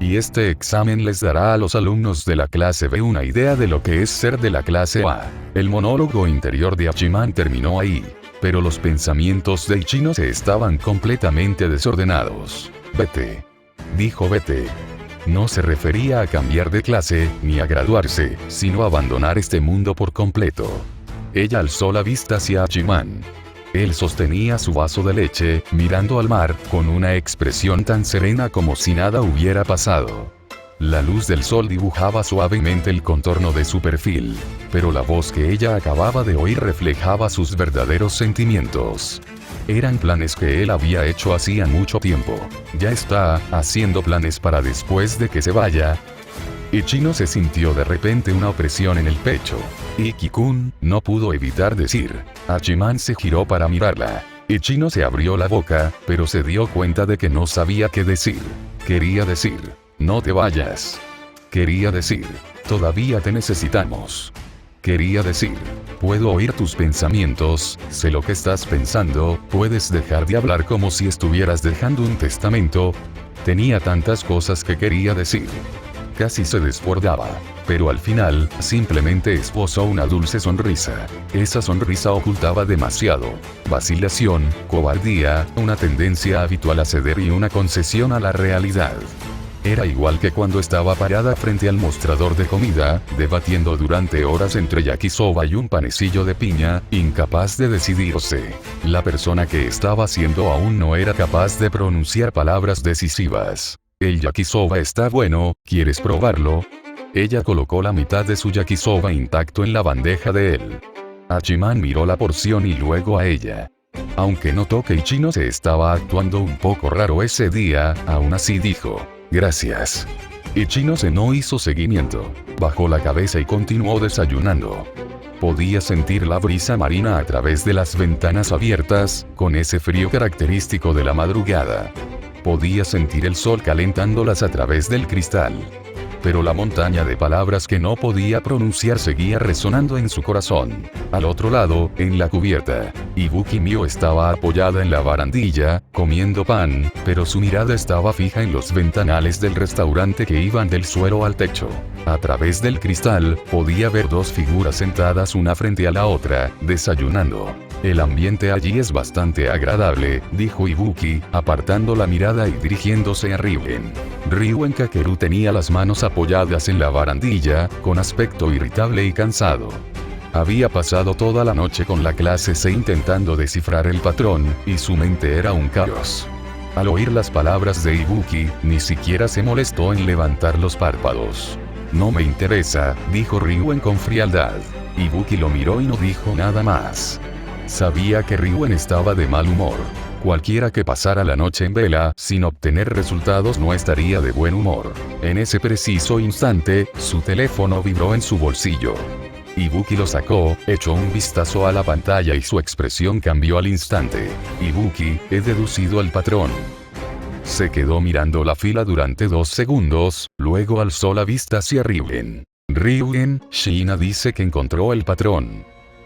Y este examen les dará a los alumnos de la clase B una idea de lo que es ser de la clase A. El monólogo interior de Hachiman terminó ahí. Pero los pensamientos de Ichinose estaban completamente desordenados. Vete. Dijo vete. No se refería a cambiar de clase, ni a graduarse, sino a abandonar este mundo por completo. Ella alzó la vista hacia Hachiman. Él sostenía su vaso de leche, mirando al mar, con una expresión tan serena como si nada hubiera pasado. La luz del sol dibujaba suavemente el contorno de su perfil, pero la voz que ella acababa de oír reflejaba sus verdaderos sentimientos. Eran planes que él había hecho hacía mucho tiempo. Ya está haciendo planes para después de que se vaya. Ichino se sintió de repente una opresión en el pecho. Iki-kun, no pudo evitar decir. Hachiman se giró para mirarla. Ichino se abrió la boca, pero se dio cuenta de que no sabía qué decir. Quería decir, no te vayas. Quería decir, todavía te necesitamos. Quería decir, puedo oír tus pensamientos, sé lo que estás pensando, puedes dejar de hablar como si estuvieras dejando un testamento. Tenía tantas cosas que quería decir. Casi se desbordaba, pero al final, simplemente esbozó una dulce sonrisa. Esa sonrisa ocultaba demasiado. Vacilación, cobardía, una tendencia habitual a ceder y una concesión a la realidad. Era igual que cuando estaba parada frente al mostrador de comida, debatiendo durante horas entre yakisoba y un panecillo de piña, incapaz de decidirse. La persona que estaba haciendo aún no era capaz de pronunciar palabras decisivas. El yakisoba está bueno, ¿quieres probarlo? Ella colocó la mitad de su yakisoba intacto en la bandeja de él. Hachiman miró la porción y luego a ella. Aunque notó que Ichino se estaba actuando un poco raro ese día, aún así dijo, gracias. Ichino no hizo seguimiento. Bajó la cabeza y continuó desayunando. Podía sentir la brisa marina a través de las ventanas abiertas, con ese frío característico de la madrugada. Podía sentir el sol calentándolas a través del cristal. Pero la montaña de palabras que no podía pronunciar seguía resonando en su corazón. Al otro lado, en la cubierta, Ibuki Mio estaba apoyada en la barandilla, comiendo pan, pero su mirada estaba fija en los ventanales del restaurante que iban del suelo al techo. A través del cristal, podía ver dos figuras sentadas una frente a la otra, desayunando. El ambiente allí es bastante agradable, dijo Ibuki, apartando la mirada y dirigiéndose a Ryuen. Ryuen Kakeru tenía las manos apoyadas en la barandilla, con aspecto irritable y cansado. Había pasado toda la noche con la clase C intentando descifrar el patrón, y su mente era un caos. Al oír las palabras de Ibuki, ni siquiera se molestó en levantar los párpados. No me interesa, dijo Ryuen con frialdad. Ibuki lo miró y no dijo nada más. Sabía que Ryuen estaba de mal humor. Cualquiera que pasara la noche en vela, sin obtener resultados no estaría de buen humor. En ese preciso instante, su teléfono vibró en su bolsillo. Ibuki lo sacó, echó un vistazo a la pantalla y su expresión cambió al instante. Ibuki, he deducido el patrón. Se quedó mirando la fila durante 2 segundos, luego alzó la vista hacia Ryuen. Ryuen, Shiina dice que encontró el patrón.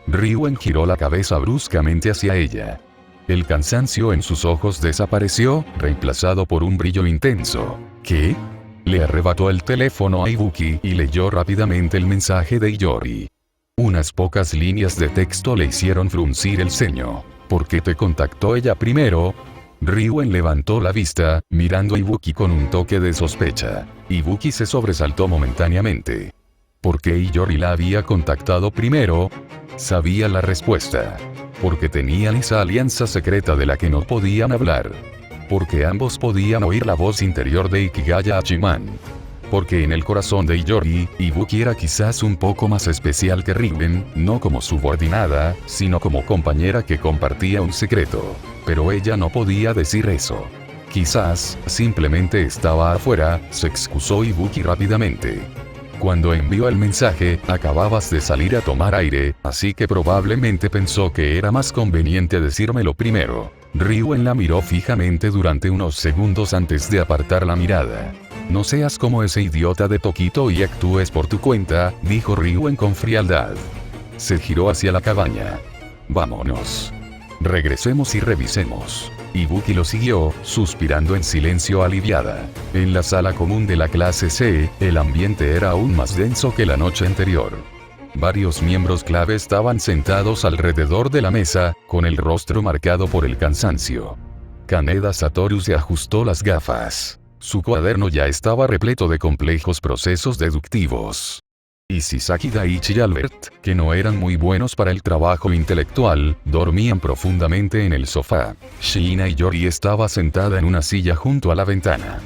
Ryuen giró la cabeza bruscamente hacia ella. El cansancio en sus ojos desapareció, reemplazado por un brillo intenso. ¿Qué? Le arrebató el teléfono a Ibuki y leyó rápidamente el mensaje de Iyori. Unas pocas líneas de texto le hicieron fruncir el ceño. ¿Por qué te contactó ella primero? Ryuen levantó la vista, mirando a Ibuki con un toque de sospecha. Ibuki se sobresaltó momentáneamente. ¿Por qué Iyori la había contactado primero? Sabía la respuesta. Porque tenían esa alianza secreta de la que no podían hablar. Porque ambos podían oír la voz interior de Ikigaya Hachiman. Porque en el corazón de Iyori, Ibuki era quizás un poco más especial que Ryuen, no como subordinada, sino como compañera que compartía un secreto. Pero ella no podía decir eso. Quizás, simplemente estaba afuera, se excusó Ibuki rápidamente. Cuando envió el mensaje, acababas de salir a tomar aire, así que probablemente pensó que era más conveniente decírmelo primero. Ryuen la miró fijamente durante unos segundos antes de apartar la mirada. No seas como ese idiota de Tokito y actúes por tu cuenta, dijo Ryuen con frialdad. Se giró hacia la cabaña. Vámonos. Regresemos y revisemos. Ibuki lo siguió, suspirando en silencio aliviada. En la sala común de la clase C, el ambiente era aún más denso que la noche anterior. Varios miembros clave estaban sentados alrededor de la mesa, con el rostro marcado por el cansancio. Kaneda Satoru se ajustó las gafas. Su cuaderno ya estaba repleto de complejos procesos deductivos. Y Shisaki Daichi y Albert, que no eran muy buenos para el trabajo intelectual, dormían profundamente en el sofá. Shiina Iyori estaba sentada en una silla junto a la ventana.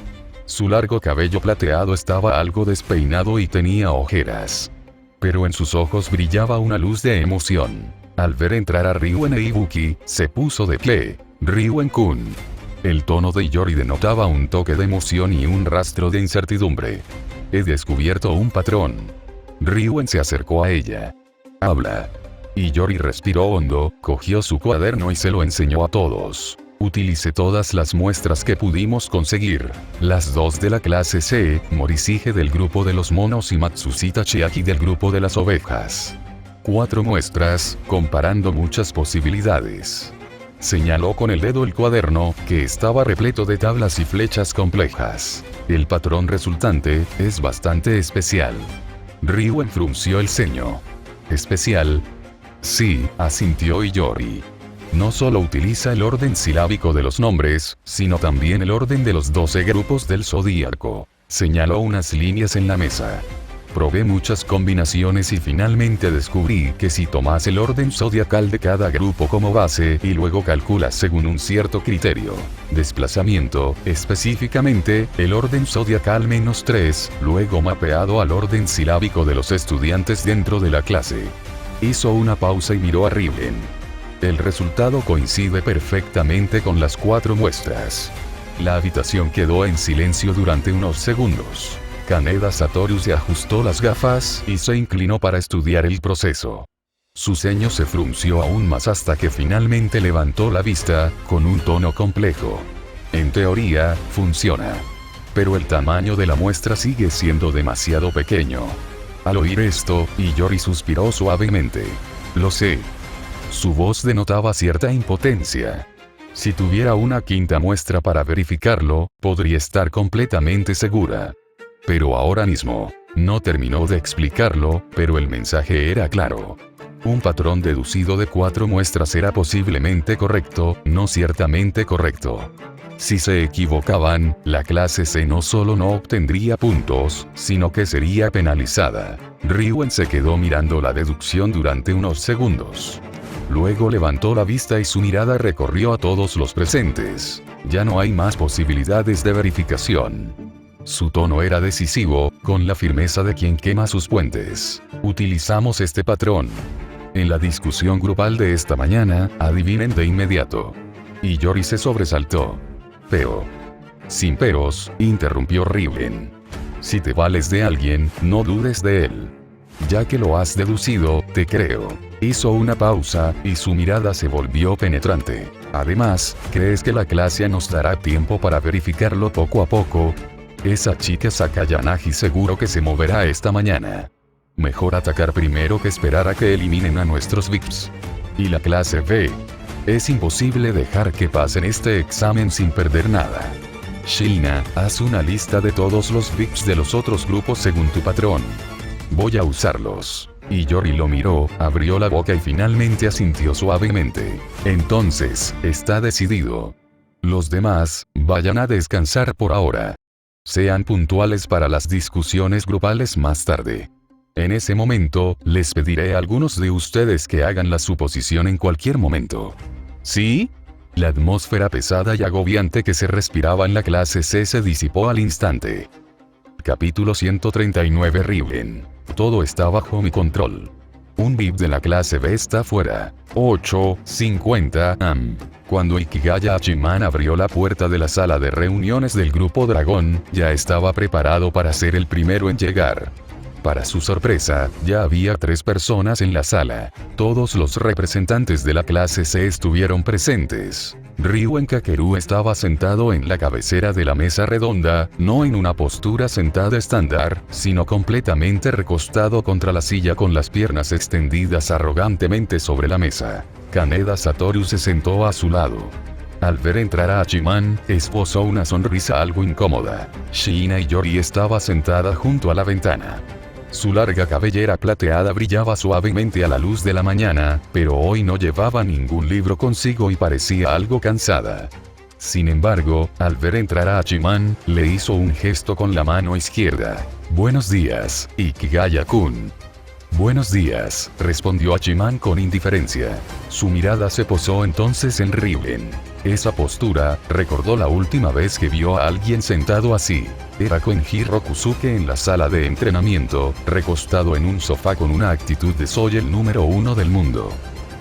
Su largo cabello plateado estaba algo despeinado y tenía ojeras. Pero en sus ojos brillaba una luz de emoción. Al ver entrar a Ryuen e Ibuki, se puso de pie. Ryuen-kun. El tono de Yori denotaba un toque de emoción y un rastro de incertidumbre. He descubierto un patrón. Ryuen se acercó a ella. Habla. Y Yori respiró hondo, cogió su cuaderno y se lo enseñó a todos. Utilicé todas las muestras que pudimos conseguir. Las 2 de la clase C, Morishige del grupo de los monos y Matsushita Chiaki del grupo de las ovejas. 4 muestras, comparando muchas posibilidades. Señaló con el dedo el cuaderno, que estaba repleto de tablas y flechas complejas. El patrón resultante es bastante especial. Ryuen frunció el ceño. ¿Especial? Sí, asintió Yori. No solo utiliza el orden silábico de los nombres, sino también el orden de los 12 grupos del zodíaco. Señaló unas líneas en la mesa. Probé muchas combinaciones y finalmente descubrí que si tomas el orden zodiacal de cada grupo como base y luego calculas según un cierto criterio, desplazamiento, específicamente, el orden zodiacal -3, luego mapeado al orden silábico de los estudiantes dentro de la clase. Hizo una pausa y miró a Ryuen. El resultado coincide perfectamente con las 4 muestras. La habitación quedó en silencio durante unos segundos. Kaneda Satoru se ajustó las gafas y se inclinó para estudiar el proceso. Su ceño se frunció aún más hasta que finalmente levantó la vista, con un tono complejo. En teoría, funciona. Pero el tamaño de la muestra sigue siendo demasiado pequeño. Al oír esto, Yori suspiró suavemente. Lo sé. Su voz denotaba cierta impotencia. Si tuviera una 5ª muestra para verificarlo, podría estar completamente segura. Pero ahora mismo, no terminó de explicarlo, pero el mensaje era claro. Un patrón deducido de 4 muestras era posiblemente correcto, no ciertamente correcto. Si se equivocaban, la clase C no solo no obtendría puntos, sino que sería penalizada. Ryuen se quedó mirando la deducción durante unos segundos. Luego levantó la vista y su mirada recorrió a todos los presentes. Ya no hay más posibilidades de verificación. Su tono era decisivo, con la firmeza de quien quema sus puentes. Utilizamos este patrón. En la discusión grupal de esta mañana, adivinen de inmediato. Y Yori se sobresaltó. Pero. Sin peros, interrumpió Ryuen. Si te vales de alguien, no dudes de él. Ya que lo has deducido, te creo. Hizo una pausa, y su mirada se volvió penetrante. Además, ¿crees que la clase nos dará tiempo para verificarlo poco a poco? Esa chica Sakayanagi seguro que se moverá esta mañana. Mejor atacar primero que esperar a que eliminen a nuestros VIPs. Y la clase B. Es imposible dejar que pasen este examen sin perder nada. Shina, haz una lista de todos los VIPs de los otros grupos según tu patrón. Voy a usarlos. Y Yori lo miró, abrió la boca y finalmente asintió suavemente. Entonces, está decidido. Los demás, vayan a descansar por ahora. Sean puntuales para las discusiones grupales más tarde. En ese momento, les pediré a algunos de ustedes que hagan la suposición en cualquier momento. ¿Sí? La atmósfera pesada y agobiante que se respiraba en la clase C se disipó al instante. Capítulo 139 Ryuen. Todo está bajo mi control. Un VIP de la clase B está fuera. 8:50 am. Cuando Ikigaya Hachiman abrió la puerta de la sala de reuniones del grupo Dragón, ya estaba preparado para ser el primero en llegar. Para su sorpresa, ya había 3 personas en la sala. Todos los representantes de la clase C estuvieron presentes. Ryuen Kakeru estaba sentado en la cabecera de la mesa redonda, no en una postura sentada estándar, sino completamente recostado contra la silla con las piernas extendidas arrogantemente sobre la mesa. Kaneda Satoru se sentó a su lado. Al ver entrar a Hachiman, esbozó una sonrisa algo incómoda. Shina y Yori estaba sentada junto a la ventana. Su larga cabellera plateada brillaba suavemente a la luz de la mañana, pero hoy no llevaba ningún libro consigo y parecía algo cansada. Sin embargo, al ver entrar a Hachiman, le hizo un gesto con la mano izquierda. «Buenos días, Ikigaya-kun». «Buenos días», respondió Hachiman con indiferencia. Su mirada se posó entonces en Ryuen. Esa postura, recordó la última vez que vio a alguien sentado así. Era Koenji Rokusuke en la sala de entrenamiento, recostado en un sofá con una actitud de soy el número 1 del mundo.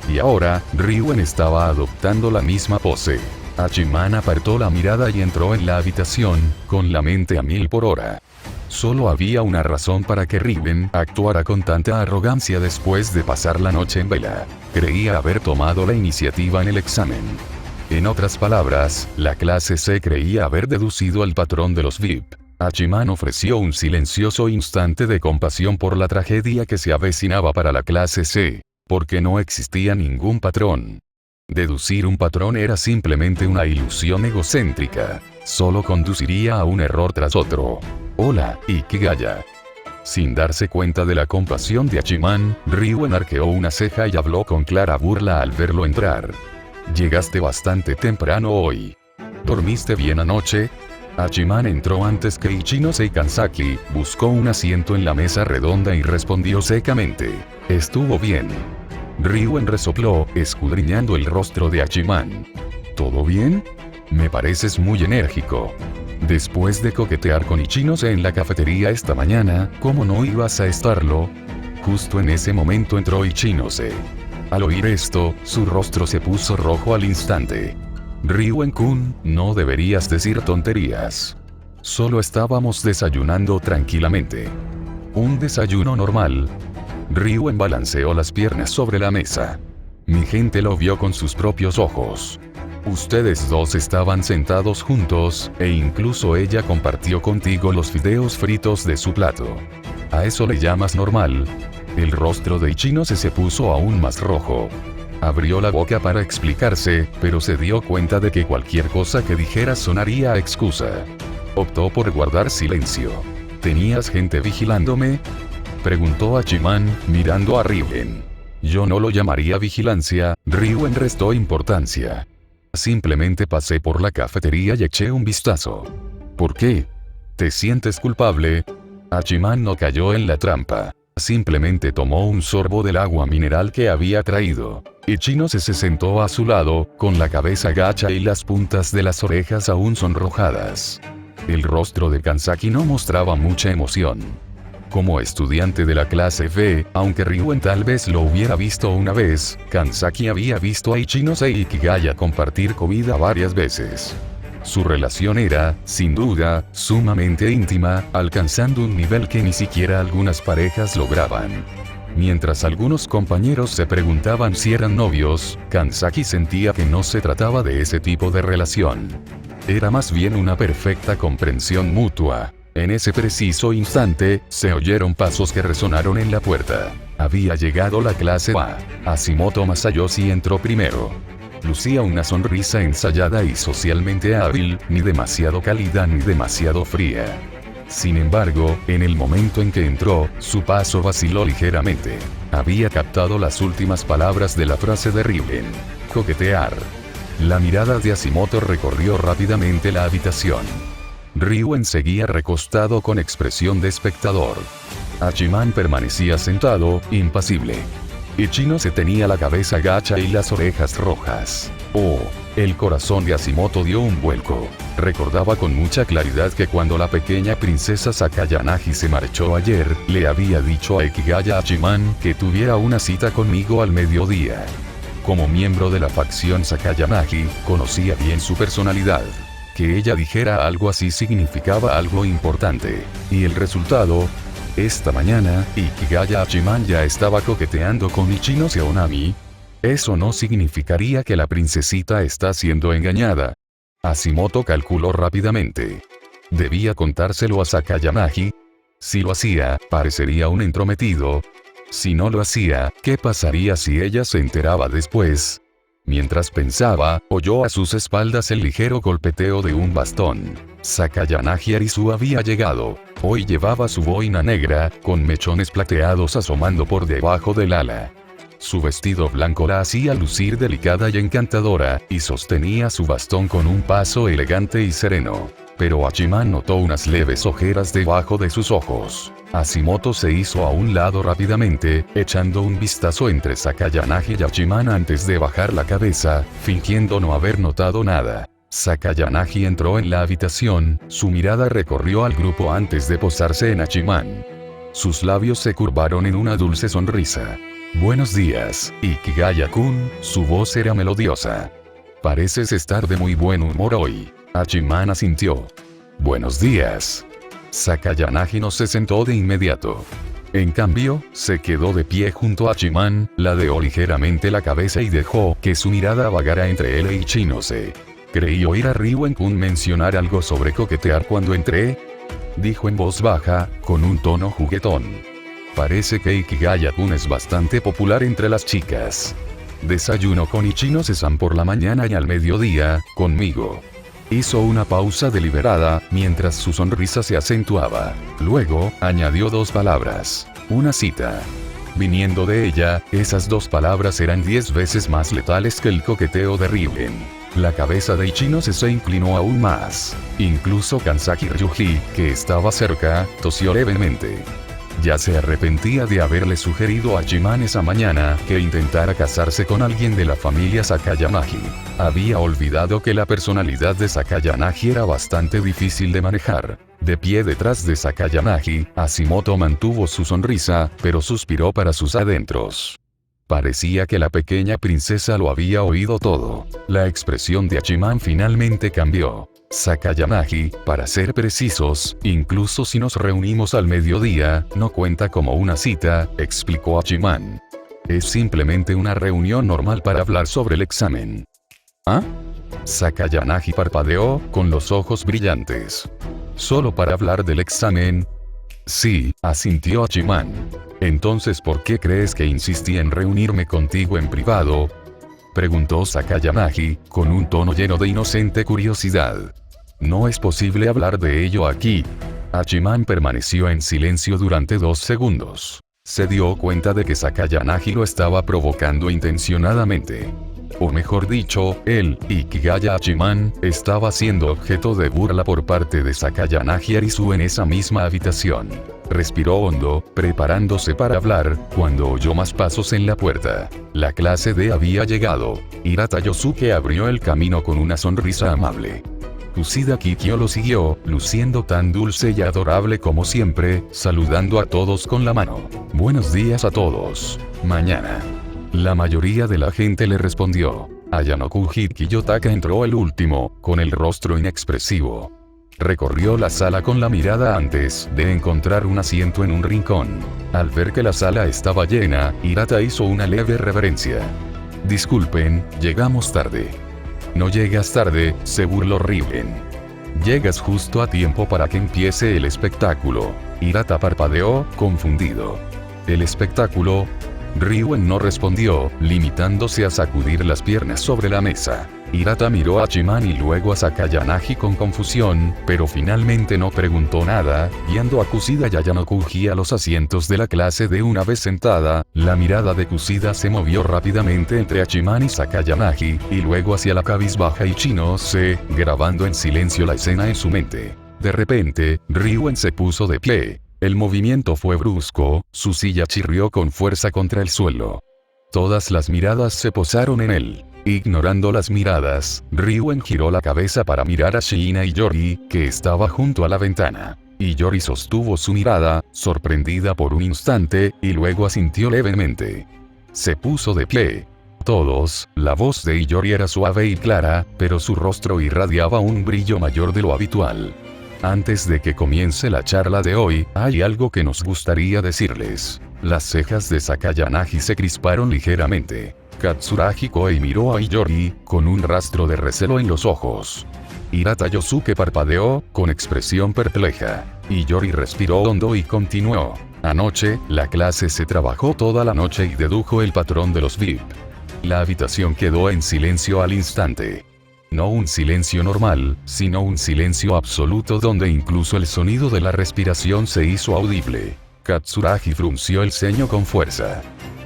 Y ahora, Ryuen estaba adoptando la misma pose. Hachiman apartó la mirada y entró en la habitación, con la mente a 1000 por hora. Solo había una razón para que Riven actuara con tanta arrogancia después de pasar la noche en vela. Creía haber tomado la iniciativa en el examen. En otras palabras, la clase C creía haber deducido el patrón de los VIP. Hachiman ofreció un silencioso instante de compasión por la tragedia que se avecinaba para la clase C, porque no existía ningún patrón. Deducir un patrón era simplemente una ilusión egocéntrica. Solo conduciría a un error tras otro. Hola, Ikigaya. Sin darse cuenta de la compasión de Hachiman, Ryuen arqueó una ceja y habló con clara burla al verlo entrar. Llegaste bastante temprano hoy. ¿Dormiste bien anoche? Hachiman entró antes que Ichinose y Kanzaki, buscó un asiento en la mesa redonda y respondió secamente. Estuvo bien. Ryuen resopló, escudriñando el rostro de Hachiman. ¿Todo bien? Me pareces muy enérgico. Después de coquetear con Ichinose en la cafetería esta mañana, ¿cómo no ibas a estarlo? Justo en ese momento entró Ichinose. Al oír esto, su rostro se puso rojo al instante. Ryuen-kun, no deberías decir tonterías. Solo estábamos desayunando tranquilamente. ¿Un desayuno normal? Ryuen balanceó las piernas sobre la mesa. Mi gente lo vio con sus propios ojos. Ustedes dos estaban sentados juntos, e incluso ella compartió contigo los fideos fritos de su plato. ¿A eso le llamas normal? El rostro de Ichinose se puso aún más rojo. Abrió la boca para explicarse, pero se dio cuenta de que cualquier cosa que dijera sonaría a excusa. Optó por guardar silencio. ¿Tenías gente vigilándome?, preguntó Hachiman, mirando a Ryuen. Yo no lo llamaría vigilancia, Ryuen restó importancia. Simplemente pasé por la cafetería y eché un vistazo. ¿Por qué? ¿Te sientes culpable? Hachiman no cayó en la trampa. Simplemente tomó un sorbo del agua mineral que había traído. Ichinose se sentó a su lado, con la cabeza gacha y las puntas de las orejas aún sonrojadas. El rostro de Kanzaki no mostraba mucha emoción. Como estudiante de la clase B, aunque Ryuen tal vez lo hubiera visto una vez, Kanzaki había visto a Ichinose y Ikigaya compartir comida varias veces. Su relación era, sin duda, sumamente íntima, alcanzando un nivel que ni siquiera algunas parejas lograban. Mientras algunos compañeros se preguntaban si eran novios, Kanzaki sentía que no se trataba de ese tipo de relación. Era más bien una perfecta comprensión mutua. En ese preciso instante, se oyeron pasos que resonaron en la puerta. Había llegado la clase A. Hashimoto Masayoshi entró primero. Lucía una sonrisa ensayada y socialmente hábil, ni demasiado cálida ni demasiado fría. Sin embargo, en el momento en que entró, su paso vaciló ligeramente. Había captado las últimas palabras de la frase de Ryuen. Coquetear. La mirada de Hashimoto recorrió rápidamente la habitación. Ryuen seguía recostado con expresión de espectador. Hachiman permanecía sentado, impasible. Ichinose tenía la cabeza gacha y las orejas rojas. Oh, el corazón de Hashimoto dio un vuelco. Recordaba con mucha claridad que cuando la pequeña princesa Sakayanagi se marchó ayer, le había dicho a Ikigaya Hachiman que tuviera una cita conmigo al mediodía. Como miembro de la facción Sakayanagi, conocía bien su personalidad. Que ella dijera algo así significaba algo importante. Y el resultado... Esta mañana, Ikigaya Hachiman ya estaba coqueteando con Ichinose Onami. Eso no significaría que la princesita está siendo engañada. Hashimoto calculó rápidamente. ¿Debía contárselo a Sakayanagi? Si lo hacía, parecería un entrometido. Si no lo hacía, ¿qué pasaría si ella se enteraba después? Mientras pensaba, oyó a sus espaldas el ligero golpeteo de un bastón. Sakayanagi Arisu había llegado. Hoy llevaba su boina negra, con mechones plateados asomando por debajo del ala. Su vestido blanco la hacía lucir delicada y encantadora, y sostenía su bastón con un paso elegante y sereno. Pero Hachiman notó unas leves ojeras debajo de sus ojos. Hashimoto se hizo a un lado rápidamente, echando un vistazo entre Sakayanagi y Hachiman antes de bajar la cabeza, fingiendo no haber notado nada. Sakayanagi entró en la habitación, su mirada recorrió al grupo antes de posarse en Hachiman. Sus labios se curvaron en una dulce sonrisa. Buenos días, Ikigaya-kun, su voz era melodiosa. Pareces estar de muy buen humor hoy. Hachiman asintió. Buenos días. Sakayanagi no se sentó de inmediato. En cambio, se quedó de pie junto a Hachiman, ladeó ligeramente la cabeza y dejó que su mirada vagara entre él e Ichinose. Creí oír a Ryuen-kun mencionar algo sobre coquetear cuando entré, dijo en voz baja, con un tono juguetón. Parece que Ikigaya-kun es bastante popular entre las chicas. Desayuno con Ichinose-san por la mañana y al mediodía, conmigo. Hizo una pausa deliberada, mientras su sonrisa se acentuaba. Luego, añadió dos palabras. Una cita. Viniendo de ella, esas dos palabras eran 10 veces más letales que el coqueteo de Ryuen. La cabeza de Ichinose se inclinó aún más. Incluso Kansaki Ryuji, que estaba cerca, tosió levemente. Ya se arrepentía de haberle sugerido a Hachiman esa mañana que intentara casarse con alguien de la familia Sakayanagi. Había olvidado que la personalidad de Sakayanagi era bastante difícil de manejar. De pie detrás de Sakayanagi, Hashimoto mantuvo su sonrisa, pero suspiró para sus adentros. Parecía que la pequeña princesa lo había oído todo. La expresión de Hachiman finalmente cambió. Sakayanagi, para ser precisos, incluso si nos reunimos al mediodía, no cuenta como una cita, explicó Hachiman. Es simplemente una reunión normal para hablar sobre el examen. ¿Ah? Sakayanagi parpadeó, con los ojos brillantes. ¿Solo para hablar del examen? Sí, asintió Hachiman. Entonces, ¿por qué crees que insistí en reunirme contigo en privado? Preguntó Sakayanagi, con un tono lleno de inocente curiosidad. No es posible hablar de ello aquí. Hachiman permaneció en silencio durante 2 segundos. Se dio cuenta de que Sakayanagi lo estaba provocando intencionadamente. O mejor dicho, él, Ikigaya Hachiman, estaba siendo objeto de burla por parte de Sakayanagi Arisu en esa misma habitación. Respiró hondo, preparándose para hablar, cuando oyó más pasos en la puerta. La clase D había llegado. Hirata Yosuke abrió el camino con una sonrisa amable. Kusida Kikyo lo siguió, luciendo tan dulce y adorable como siempre, saludando a todos con la mano. Buenos días a todos. Mañana. La mayoría de la gente le respondió. Ayanokuji Kiyotaka entró el último, con el rostro inexpresivo. Recorrió la sala con la mirada antes de encontrar un asiento en un rincón. Al ver que la sala estaba llena, Hirata hizo una leve reverencia. Disculpen, llegamos tarde. No llegas tarde, se burló Ryuen. Llegas justo a tiempo para que empiece el espectáculo. Hirata parpadeó, confundido. ¿El espectáculo? Ryuen no respondió, limitándose a sacudir las piernas sobre la mesa. Hirata miró a Hachiman y luego a Sakayanagi con confusión, pero finalmente no preguntó nada, guiando a Kusida y Ayanokuji a los asientos de la clase de una vez sentada. La mirada de Kusida se movió rápidamente entre Hachiman y Sakayanagi, y luego hacia la cabizbaja Ichinose, grabando en silencio la escena en su mente. De repente, Ryuen se puso de pie. El movimiento fue brusco, su silla chirrió con fuerza contra el suelo. Todas las miradas se posaron en él. Ignorando las miradas, Ryuen giró la cabeza para mirar a Shiina y Yori, que estaba junto a la ventana. Y Yori sostuvo su mirada, sorprendida por un instante, y luego asintió levemente. Se puso de pie. Todos, la voz de Iyori era suave y clara, pero su rostro irradiaba un brillo mayor de lo habitual. Antes de que comience la charla de hoy, hay algo que nos gustaría decirles. Las cejas de Sakayanagi se crisparon ligeramente. Katsuragi Koei miró a Iyori, con un rastro de recelo en los ojos. Hirata Yosuke parpadeó, con expresión perpleja. Iyori respiró hondo y continuó. Anoche, la clase se trabajó toda la noche y dedujo el patrón de los VIP. La habitación quedó en silencio al instante. No un silencio normal, sino un silencio absoluto donde incluso el sonido de la respiración se hizo audible. Katsuragi frunció el ceño con fuerza.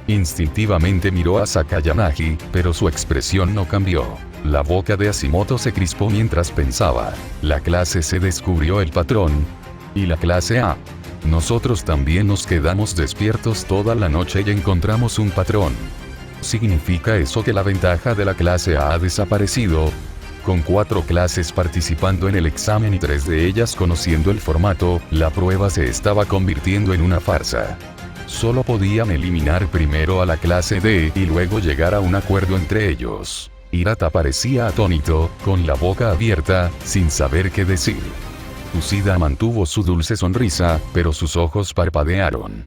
Instintivamente miró a Sakayanagi, pero su expresión no cambió. La boca de Hashimoto se crispó mientras pensaba. La clase C descubrió el patrón. ¿Y la clase A? Nosotros también nos quedamos despiertos toda la noche y encontramos un patrón. ¿Significa eso que la ventaja de la clase A ha desaparecido? Con 4 clases participando en el examen y 3 de ellas conociendo el formato, la prueba se estaba convirtiendo en una farsa. Solo podían eliminar primero a la clase D y luego llegar a un acuerdo entre ellos. Hirata parecía atónito, con la boca abierta, sin saber qué decir. Kushida mantuvo su dulce sonrisa, pero sus ojos parpadearon.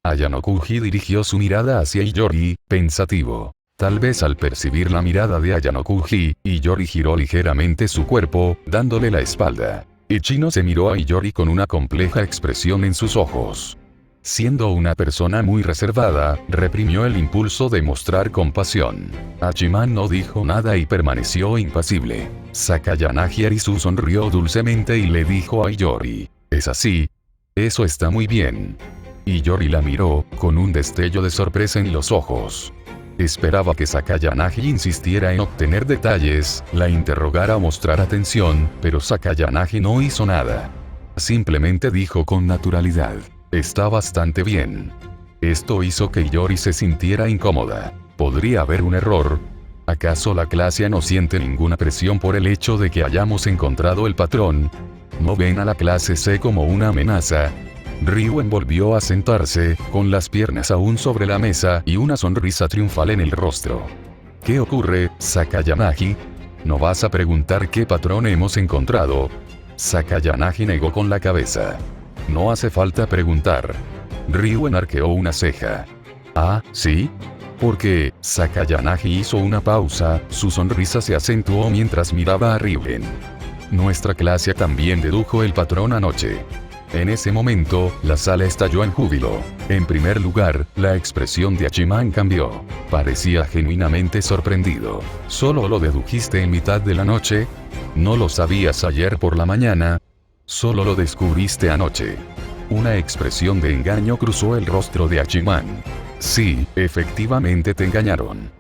Ayanokuji dirigió su mirada hacia Iyori, pensativo. Tal vez al percibir la mirada de Ayanokuji, Iyori giró ligeramente su cuerpo, dándole la espalda. Ichino se miró a Iyori con una compleja expresión en sus ojos. Siendo una persona muy reservada, reprimió el impulso de mostrar compasión. Hachiman no dijo nada y permaneció impasible. Sakayanagi Arisu sonrió dulcemente y le dijo a Iyori: «¿Es así? Eso está muy bien». Iyori la miró, con un destello de sorpresa en los ojos. Esperaba que Sakayanagi insistiera en obtener detalles, la interrogara o mostrar atención, pero Sakayanagi no hizo nada. Simplemente dijo con naturalidad: «Está bastante bien». Esto hizo que Iyori se sintiera incómoda. ¿Podría haber un error? ¿Acaso la clase no siente ninguna presión por el hecho de que hayamos encontrado el patrón? ¿No ven a la clase C como una amenaza? Ryuen volvió a sentarse, con las piernas aún sobre la mesa y una sonrisa triunfal en el rostro. ¿Qué ocurre, Sakayanagi? ¿No vas a preguntar qué patrón hemos encontrado? Sakayanagi negó con la cabeza. No hace falta preguntar. Ryuen arqueó una ceja. ¿Ah, sí? Porque Sakayanagi hizo una pausa, su sonrisa se acentuó mientras miraba a Ryuen. Nuestra clase también dedujo el patrón anoche. En ese momento, la sala estalló en júbilo. En primer lugar, la expresión de Hachiman cambió. Parecía genuinamente sorprendido. ¿Solo lo dedujiste en mitad de la noche? ¿No lo sabías ayer por la mañana? ¿Solo lo descubriste anoche? Una expresión de engaño cruzó el rostro de Hachiman. Sí, efectivamente te engañaron.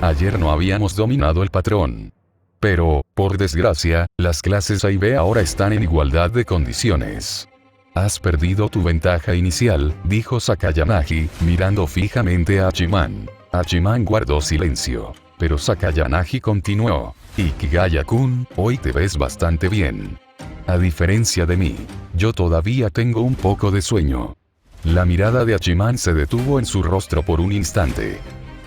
Ayer no habíamos dominado el patrón. Pero, por desgracia, las clases A y B ahora están en igualdad de condiciones. Has perdido tu ventaja inicial, dijo Sakayanagi, mirando fijamente a Hachiman. Hachiman guardó silencio. Pero Sakayanagi continuó. Ikigaya-kun, hoy te ves bastante bien. A diferencia de mí, yo todavía tengo un poco de sueño. La mirada de Hachiman se detuvo en su rostro por un instante.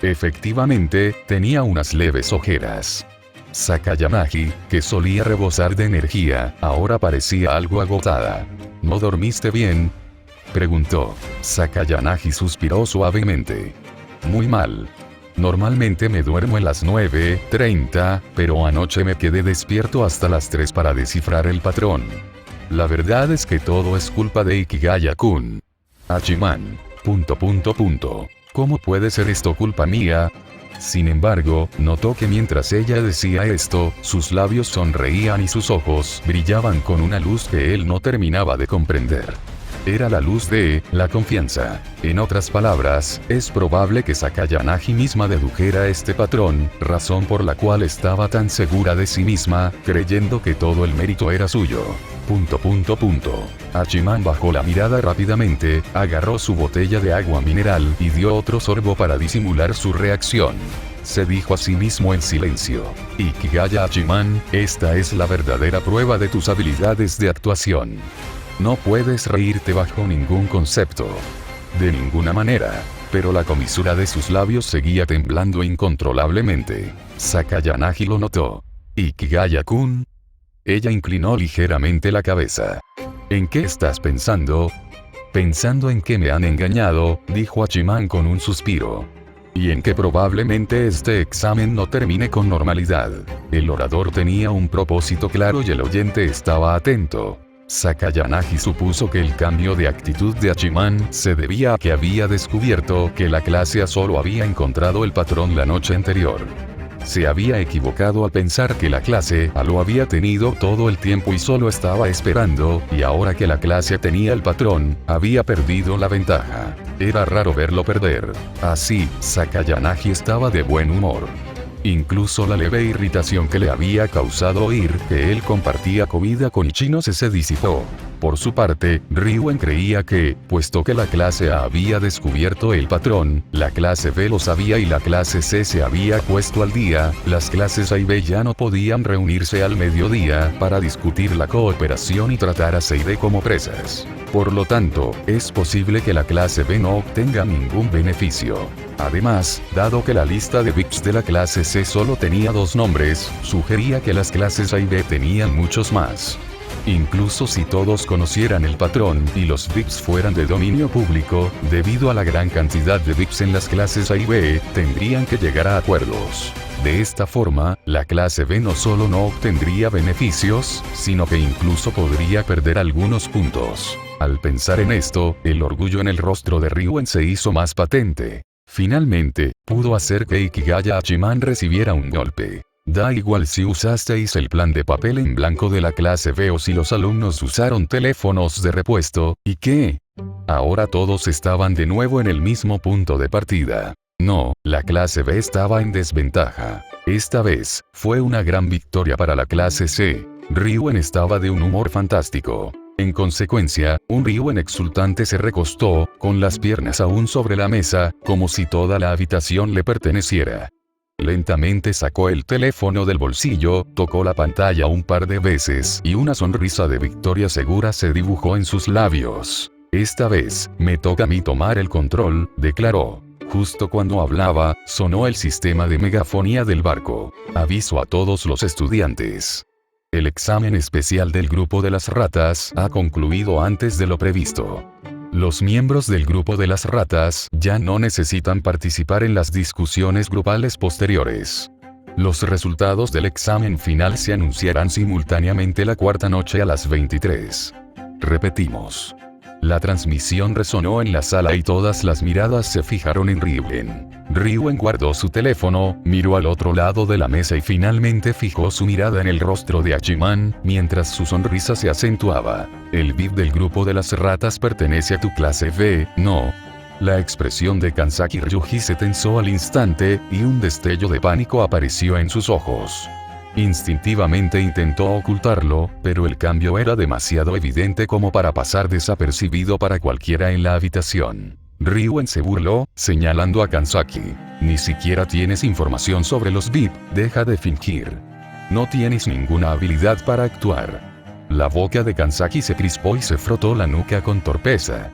Efectivamente, tenía unas leves ojeras. Sakayanagi, que solía rebosar de energía, ahora parecía algo agotada. ¿No dormiste bien?, preguntó. Sakayanagi suspiró suavemente. Muy mal. Normalmente me duermo en las 9:30, pero anoche me quedé despierto hasta las 3 para descifrar el patrón. La verdad es que todo es culpa de Ikigaya-kun. Hachiman. ¿Cómo puede ser esto culpa mía? Sin embargo, notó que mientras ella decía esto, sus labios sonreían y sus ojos brillaban con una luz que él no terminaba de comprender. Era la luz de la confianza. En otras palabras, es probable que Sakayanagi misma dedujera este patrón, razón por la cual estaba tan segura de sí misma, creyendo que todo el mérito era suyo. Hachiman bajó la mirada rápidamente, agarró su botella de agua mineral y dio otro sorbo para disimular su reacción. Se dijo a sí mismo en silencio: Ikigaya Hachiman, esta es la verdadera prueba de tus habilidades de actuación. No puedes reírte bajo ningún concepto. De ninguna manera. Pero la comisura de sus labios seguía temblando incontrolablemente. Sakayanagi lo notó. Ikigaya-kun. Ella inclinó ligeramente la cabeza. ¿En qué estás pensando? Pensando en que me han engañado, dijo Hachiman con un suspiro. Y en que probablemente este examen no termine con normalidad. El orador tenía un propósito claro y el oyente estaba atento. Sakayanagi supuso que el cambio de actitud de Hachiman se debía a que había descubierto que la clase A solo había encontrado el patrón la noche anterior. Se había equivocado al pensar que la clase A lo había tenido todo el tiempo y solo estaba esperando, y ahora que la clase A tenía el patrón, había perdido la ventaja. Era raro verlo perder. Así, Sakayanagi estaba de buen humor. Incluso la leve irritación que le había causado oír que él compartía comida con Ichino se disipó. Por su parte, Ryuen creía que, puesto que la clase A había descubierto el patrón, la clase B lo sabía y la clase C se había puesto al día, las clases A y B ya no podían reunirse al mediodía para discutir la cooperación y tratar a C y D como presas. Por lo tanto, es posible que la clase B no obtenga ningún beneficio. Además, dado que la lista de VIPs de la clase C solo tenía 2 nombres, sugería que las clases A y B tenían muchos más. Incluso si todos conocieran el patrón y los VIPs fueran de dominio público, debido a la gran cantidad de VIPs en las clases A y B, tendrían que llegar a acuerdos. De esta forma, la clase B no solo no obtendría beneficios, sino que incluso podría perder algunos puntos. Al pensar en esto, el orgullo en el rostro de Ryuen se hizo más patente. Finalmente, pudo hacer que Ikigaya Hachiman recibiera un golpe. Da igual si usasteis el plan de papel en blanco de la clase B o si los alumnos usaron teléfonos de repuesto, ¿y qué? Ahora todos estaban de nuevo en el mismo punto de partida. No, la clase B estaba en desventaja. Esta vez, fue una gran victoria para la clase C. Ryuen estaba de un humor fantástico. En consecuencia, un Ryuen exultante se recostó, con las piernas aún sobre la mesa, como si toda la habitación le perteneciera. Lentamente sacó el teléfono del bolsillo, tocó la pantalla un par de veces y una sonrisa de victoria segura se dibujó en sus labios. Esta vez, me toca a mí tomar el control, declaró. Justo cuando hablaba, sonó el sistema de megafonía del barco. Aviso a todos los estudiantes. El examen especial del grupo de las ratas ha concluido antes de lo previsto. Los miembros del grupo de las ratas ya no necesitan participar en las discusiones grupales posteriores. Los resultados del examen final se anunciarán simultáneamente la cuarta noche a las 23. Repetimos. La transmisión resonó en la sala y todas las miradas se fijaron en Ryuen. Ryuen guardó su teléfono, miró al otro lado de la mesa y finalmente fijó su mirada en el rostro de Hachiman, mientras su sonrisa se acentuaba. El VIP del grupo de las ratas pertenece a tu clase B, ¿no? La expresión de Kansaki Ryuji se tensó al instante, y un destello de pánico apareció en sus ojos. Instintivamente intentó ocultarlo, pero el cambio era demasiado evidente como para pasar desapercibido para cualquiera en la habitación. Ryuen se burló, señalando a Kansaki. Ni siquiera tienes información sobre los VIP, deja de fingir. No tienes ninguna habilidad para actuar. La boca de Kansaki se crispó y se frotó la nuca con torpeza.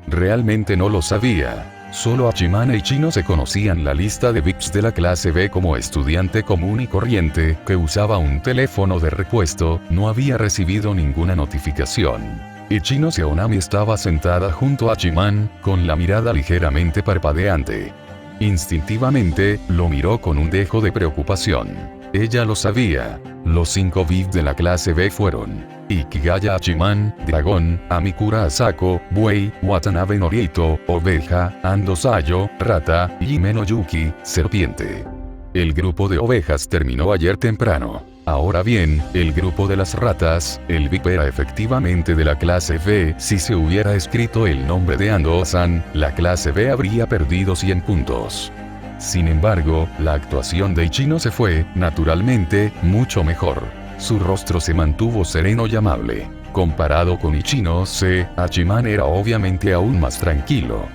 Realmente no lo sabía. Solo Hachiman y Chino se conocían la lista de VIPs de la clase B como estudiante común y corriente, que usaba un teléfono de repuesto, no había recibido ninguna notificación. Ichino Seonami estaba sentada junto a Hachiman, con la mirada ligeramente parpadeante. Instintivamente, lo miró con un dejo de preocupación. Ella lo sabía. Los 5 VIP de la clase B fueron Ikigaya Hachiman, Dragón, Amikura Asako, Buey, Watanabe Norieto, Oveja, Ando Sayo, Rata, y Himeno Yuki, Serpiente. El grupo de ovejas terminó ayer temprano. Ahora bien, el grupo de las ratas, el VIP era efectivamente de la clase B. Si se hubiera escrito el nombre de Ando-san, la clase B habría perdido 100 puntos. Sin embargo, la actuación de Ichino se fue, naturalmente, mucho mejor. Su rostro se mantuvo sereno y amable. Comparado con Ichino C, Hachiman era obviamente aún más tranquilo.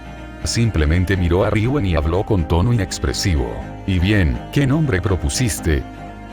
Simplemente miró a Ryuen y habló con tono inexpresivo. «Y bien, ¿qué nombre propusiste?»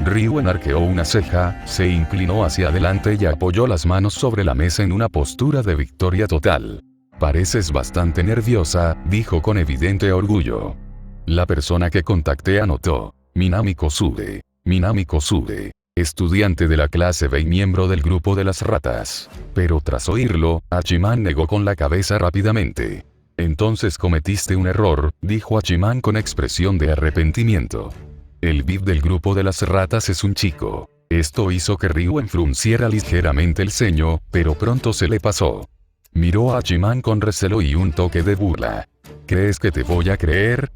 Ryuen arqueó una ceja, se inclinó hacia adelante y apoyó las manos sobre la mesa en una postura de victoria total. «Pareces bastante nerviosa», dijo con evidente orgullo. La persona que contacté anotó. Minami Kosude. Minami Kosude. Estudiante de la clase B y miembro del grupo de las ratas. Pero tras oírlo, Hachiman negó con la cabeza rápidamente. Entonces cometiste un error, dijo Hachiman con expresión de arrepentimiento. El VIP del grupo de las ratas es un chico. Esto hizo que Ryuen frunciera ligeramente el ceño, pero pronto se le pasó. Miró a Hachiman con recelo y un toque de burla. ¿Crees que te voy a creer?,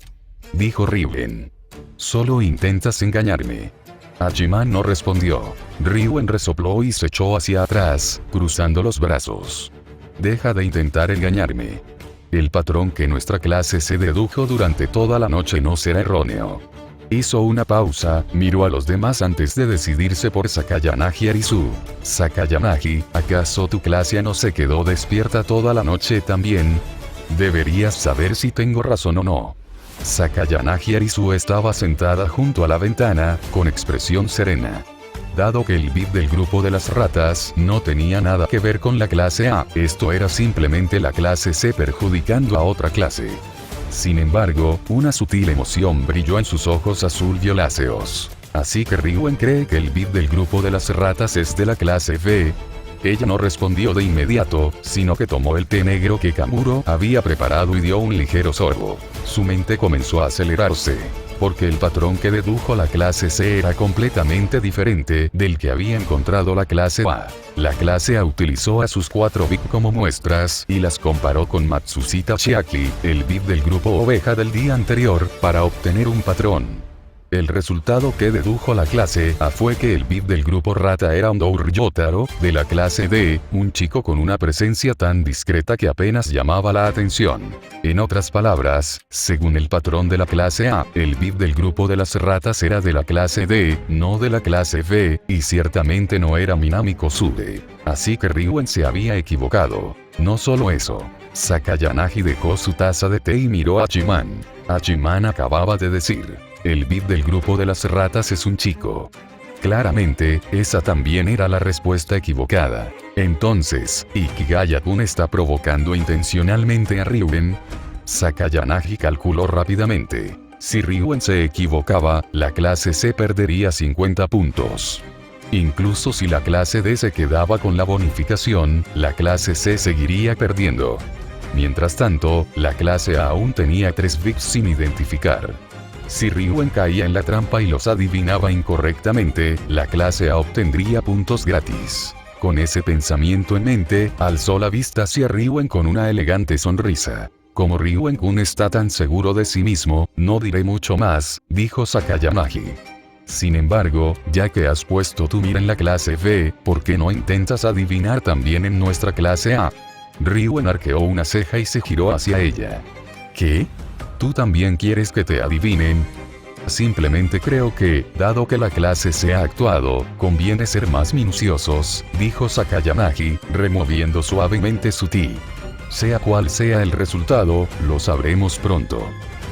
dijo Ryuen. Solo intentas engañarme. Hachiman no respondió. Ryuen resopló y se echó hacia atrás, cruzando los brazos. Deja de intentar engañarme. El patrón que nuestra clase se dedujo durante toda la noche no será erróneo. Hizo una pausa, miró a los demás antes de decidirse por Sakayanagi Arisu. Sakayanagi, ¿acaso tu clase no se quedó despierta toda la noche también? Deberías saber si tengo razón o no. Sakayanagi Arisu estaba sentada junto a la ventana, con expresión serena. Dado que el VIP del grupo de las ratas no tenía nada que ver con la clase A, esto era simplemente la clase C perjudicando a otra clase. Sin embargo, una sutil emoción brilló en sus ojos azul violáceos. Así que Ryuen cree que el VIP del grupo de las ratas es de la clase B. Ella no respondió de inmediato, sino que tomó el té negro que Kamuro había preparado y dio un ligero sorbo. Su mente comenzó a acelerarse, porque el patrón que dedujo la clase C era completamente diferente del que había encontrado la clase A. La clase A utilizó a sus 4 VIP como muestras y las comparó con Matsushita Chiaki, el VIP del grupo oveja del día anterior, para obtener un patrón. El resultado que dedujo la clase A fue que el VIP del grupo rata era Ondour Yotaro, de la clase D, un chico con una presencia tan discreta que apenas llamaba la atención. En otras palabras, según el patrón de la clase A, el VIP del grupo de las ratas era de la clase D, no de la clase B, y ciertamente no era Minami Kosude. Así que Ryuen se había equivocado. No solo eso. Sakayanagi dejó su taza de té y miró a Hachiman. Hachiman acababa de decir: el VIP del grupo de las ratas es un chico. Claramente, esa también era la respuesta equivocada. Entonces, ¿Ikigaya-kun está provocando intencionalmente a Ryuen? Sakayanagi calculó rápidamente. Si Ryuen se equivocaba, la clase C perdería 50 puntos. Incluso si la clase D se quedaba con la bonificación, la clase C seguiría perdiendo. Mientras tanto, la clase A aún tenía 3 VIPs sin identificar. Si Ryuen caía en la trampa y los adivinaba incorrectamente, la clase A obtendría puntos gratis. Con ese pensamiento en mente, alzó la vista hacia Ryuen con una elegante sonrisa. Como Ryuen-kun está tan seguro de sí mismo, no diré mucho más, dijo Sakayanagi. Sin embargo, ya que has puesto tu mira en la clase B, ¿por qué no intentas adivinar también en nuestra clase A? Ryuen arqueó una ceja y se giró hacia ella. ¿Qué? ¿Tú también quieres que te adivinen? Simplemente creo que, dado que la clase C ha actuado, conviene ser más minuciosos, dijo Sakayanagi, removiendo suavemente su ti. Sea cual sea el resultado, lo sabremos pronto.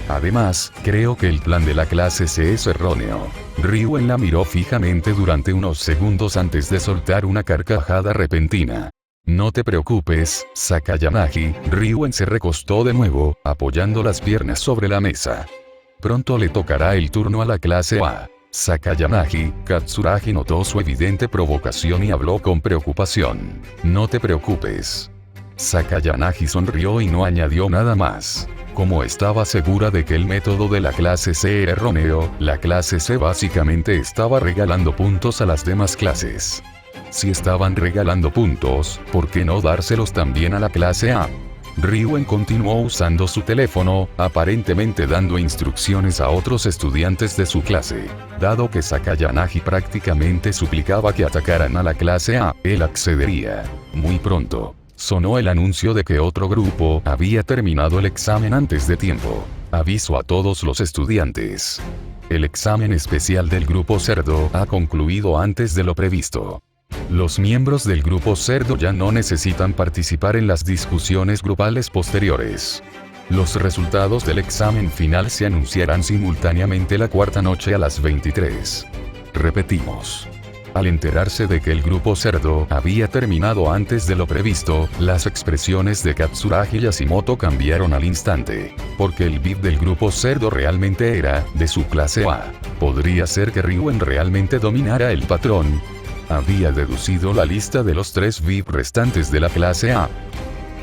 Además, creo que el plan de la clase C es erróneo. Ryuen la miró fijamente durante unos segundos antes de soltar una carcajada repentina. No te preocupes, Sakayanagi. Ryuen se recostó de nuevo, apoyando las piernas sobre la mesa. Pronto le tocará el turno a la clase A. Sakayanagi. Katsuragi notó su evidente provocación y habló con preocupación. No te preocupes. Sakayanagi sonrió y no añadió nada más. Como estaba segura de que el método de la clase C era erróneo, la clase C básicamente estaba regalando puntos a las demás clases. Si estaban regalando puntos, ¿por qué no dárselos también a la clase A? Ryuen continuó usando su teléfono, aparentemente dando instrucciones a otros estudiantes de su clase. Dado que Sakayanagi prácticamente suplicaba que atacaran a la clase A, él accedería. Muy pronto, sonó el anuncio de que otro grupo había terminado el examen antes de tiempo. Aviso a todos los estudiantes. El examen especial del grupo Cerdo ha concluido antes de lo previsto. Los miembros del grupo Cerdo ya no necesitan participar en las discusiones grupales posteriores. Los resultados del examen final se anunciarán simultáneamente la cuarta noche a las 23. Repetimos. Al enterarse de que el grupo Cerdo había terminado antes de lo previsto, las expresiones de Katsuragi y Yashimoto cambiaron al instante. Porque el VIP del grupo Cerdo realmente era de su clase A. Podría ser que Ryuen realmente dominara el patrón. Había deducido la lista de los 3 VIP restantes de la clase A.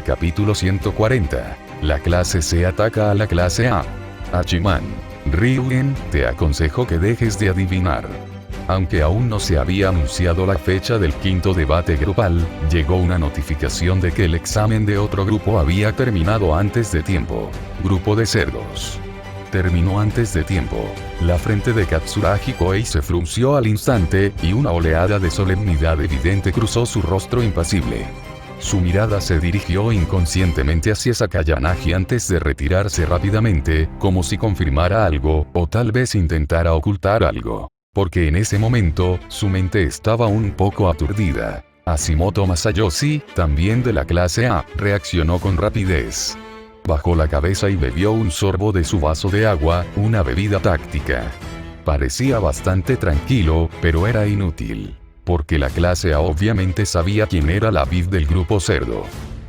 Capítulo 140. La clase C ataca a la clase A. Hachiman. Ryuen, te aconsejo que dejes de adivinar. Aunque aún no se había anunciado la fecha del quinto debate grupal, llegó una notificación de que el examen de otro grupo había terminado antes de tiempo. Grupo de cerdos. Terminó antes de tiempo. La frente de Katsuragi Koei se frunció al instante, y una oleada de solemnidad evidente cruzó su rostro impasible. Su mirada se dirigió inconscientemente hacia Sakayanagi antes de retirarse rápidamente, como si confirmara algo, o tal vez intentara ocultar algo. Porque en ese momento, su mente estaba un poco aturdida. Hashimoto Masayoshi, también de la clase A, reaccionó con rapidez. Bajó la cabeza y bebió un sorbo de su vaso de agua, una bebida táctica. Parecía bastante tranquilo, pero era inútil. Porque la clase A obviamente sabía quién era la VIP del grupo cerdo.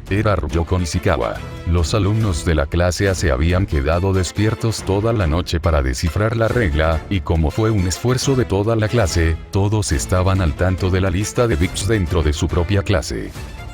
Era Ryoko Nishikawa. Los alumnos de la clase A se habían quedado despiertos toda la noche para descifrar la regla, y como fue un esfuerzo de toda la clase, todos estaban al tanto de la lista de VIPs dentro de su propia clase.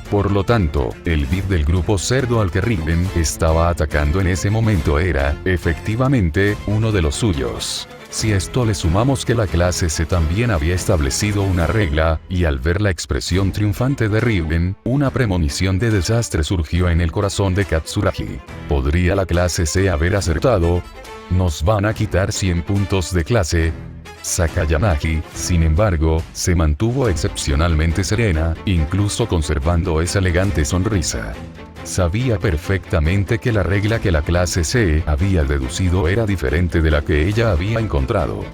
Por lo tanto, el VIP del grupo cerdo al que Riven estaba atacando en ese momento era, efectivamente, uno de los suyos. Si a esto le sumamos que la clase C también había establecido una regla, y al ver la expresión triunfante de Riven, una premonición de desastre surgió en el corazón de Katsuragi. ¿Podría la clase C haber acertado? ¿Nos van a quitar 100 puntos de clase? Sakayanagi, sin embargo, se mantuvo excepcionalmente serena, incluso conservando esa elegante sonrisa. Sabía perfectamente que la regla que la clase C había deducido era diferente de la que ella había encontrado.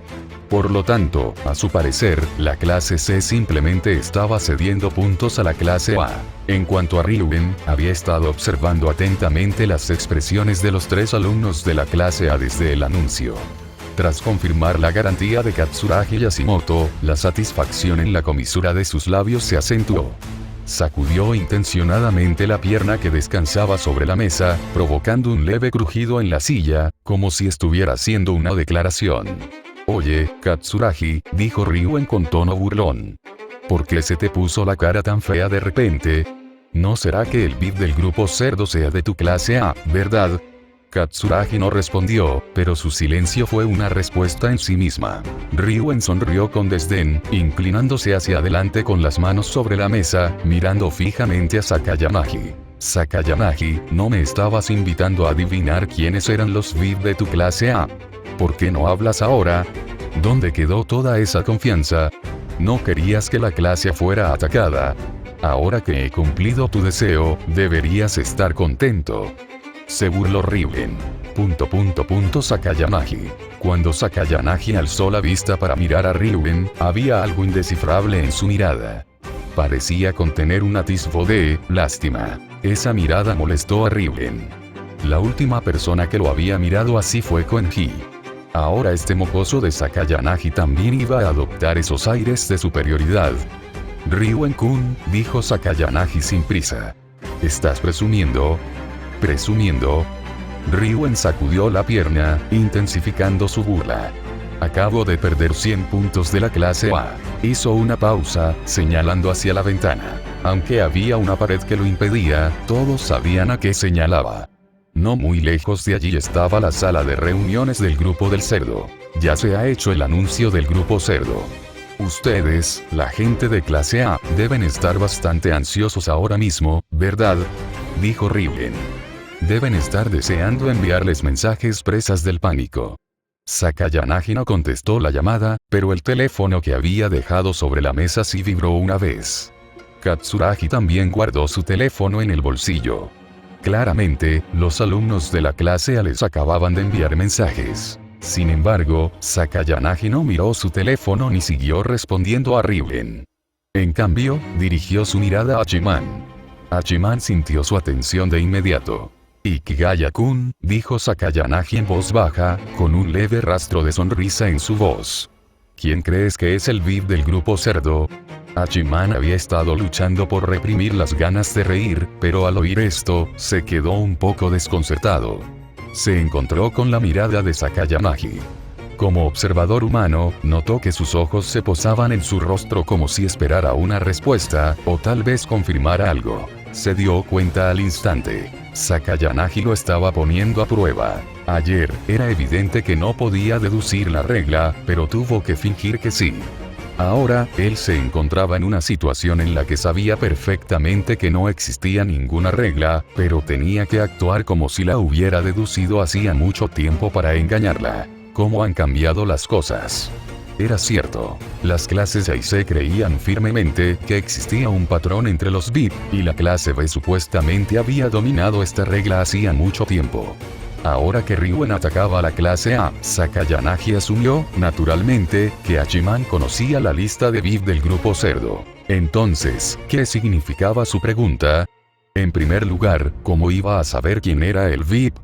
Por lo tanto, a su parecer, la clase C simplemente estaba cediendo puntos a la clase A. En cuanto a Ryugen, había estado observando atentamente las expresiones de los 3 alumnos de la clase A desde el anuncio. Tras confirmar la garantía de Katsuragi Hashimoto, la satisfacción en la comisura de sus labios se acentuó. Sacudió intencionadamente la pierna que descansaba sobre la mesa, provocando un leve crujido en la silla, como si estuviera haciendo una declaración. «Oye, Katsuragi», dijo Ryugen con tono burlón. «¿Por qué se te puso la cara tan fea de repente? ¿No será que el VIP del grupo cerdo sea de tu clase A, verdad?» Katsuragi no respondió, pero su silencio fue una respuesta en sí misma. Ryugen sonrió con desdén, inclinándose hacia adelante con las manos sobre la mesa, mirando fijamente a Sakayanagi. «Sakayanagi, ¿no me estabas invitando a adivinar quiénes eran los VIP de tu clase A? ¿Por qué no hablas ahora? ¿Dónde quedó toda esa confianza? ¿No querías que la clase fuera atacada? Ahora que he cumplido tu deseo, deberías estar contento». Se burló Ryugen. Sakayanagi. Cuando Sakayanagi alzó la vista para mirar a Ryugen, había algo indescifrable en su mirada. Parecía contener un atisbo de lástima. Esa mirada molestó a Ryugen. La última persona que lo había mirado así fue Koenji. Ahora este mocoso de Sakayanagi también iba a adoptar esos aires de superioridad. «Ryugen-kun», dijo Sakayanagi sin prisa. «¿Estás presumiendo?» «¿Presumiendo?» Ryugen sacudió la pierna, intensificando su burla. «Acabo de perder 100 puntos de la clase A». Hizo una pausa, señalando hacia la ventana. Aunque había una pared que lo impedía, todos sabían a qué señalaba. No muy lejos de allí estaba la sala de reuniones del grupo del cerdo. Ya se ha hecho el anuncio del grupo cerdo. Ustedes, la gente de clase A, deben estar bastante ansiosos ahora mismo, ¿verdad?, dijo Ryugen. Deben estar deseando enviarles mensajes presas del pánico. Sakayanagi no contestó la llamada, pero el teléfono que había dejado sobre la mesa sí vibró una vez. Katsuragi también guardó su teléfono en el bolsillo. Claramente, los alumnos de la clase A les acababan de enviar mensajes. Sin embargo, Sakayanagi no miró su teléfono ni siguió respondiendo a Ryugen. En cambio, dirigió su mirada a Hachiman. Hachiman sintió su atención de inmediato. «Ikigaya-kun», dijo Sakayanagi en voz baja, con un leve rastro de sonrisa en su voz. «¿Quién crees que es el VIP del grupo cerdo?» Hachiman había estado luchando por reprimir las ganas de reír, pero al oír esto, se quedó un poco desconcertado. Se encontró con la mirada de Sakayanagi. Como observador humano, notó que sus ojos se posaban en su rostro como si esperara una respuesta, o tal vez confirmara algo. Se dio cuenta al instante. Sakayanagi lo estaba poniendo a prueba. Ayer, era evidente que no podía deducir la regla, pero tuvo que fingir que sí. Ahora, él se encontraba en una situación en la que sabía perfectamente que no existía ninguna regla, pero tenía que actuar como si la hubiera deducido hacía mucho tiempo para engañarla. ¿Cómo han cambiado las cosas? Era cierto. Las clases A y C creían firmemente que existía un patrón entre los VIP, y la clase B supuestamente había dominado esta regla hacía mucho tiempo. Ahora que Ryuen atacaba a la clase A, Sakayanagi asumió, naturalmente, que Hachiman conocía la lista de VIP del grupo cerdo. Entonces, ¿qué significaba su pregunta? En primer lugar, ¿cómo iba a saber quién era el VIP?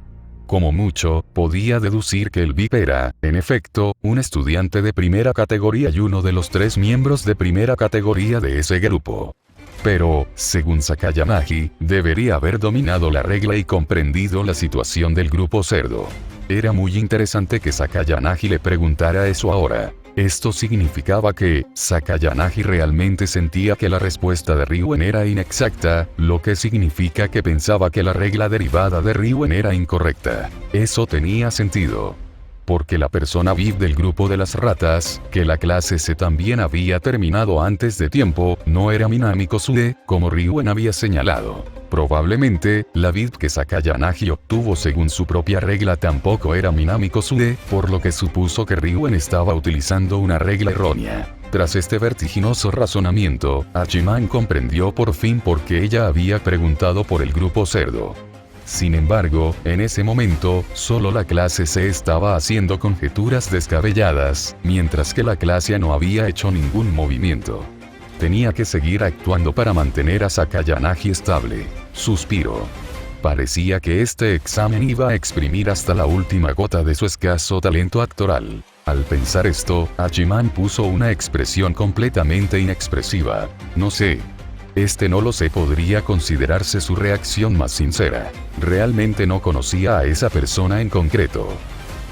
Como mucho, podía deducir que el VIP era, en efecto, un estudiante de primera categoría y uno de los 3 miembros de primera categoría de ese grupo. Pero, según Sakayanagi, debería haber dominado la regla y comprendido la situación del grupo cerdo. Era muy interesante que Sakayanagi le preguntara eso ahora. Esto significaba que, Sakayanagi realmente sentía que la respuesta de Ryuen era inexacta, lo que significa que pensaba que la regla derivada de Ryuen era incorrecta. Eso tenía sentido. Porque la persona VIP del grupo de las ratas, que la clase C también había terminado antes de tiempo, no era Minami Kosude, como Ryuen había señalado. Probablemente, la VIP que Sakayanagi obtuvo según su propia regla tampoco era Minami Kosude, por lo que supuso que Ryuen estaba utilizando una regla errónea. Tras este vertiginoso razonamiento, Hachiman comprendió por fin por qué ella había preguntado por el grupo cerdo. Sin embargo, en ese momento, solo la clase C estaba haciendo conjeturas descabelladas, mientras que la clase A no había hecho ningún movimiento. Tenía que seguir actuando para mantener a Sakayanagi estable. Suspiró. Parecía que este examen iba a exprimir hasta la última gota de su escaso talento actoral. Al pensar esto, Hachiman puso una expresión completamente inexpresiva. No sé. No lo sé podría considerarse su reacción más sincera. Realmente no conocía a esa persona en concreto.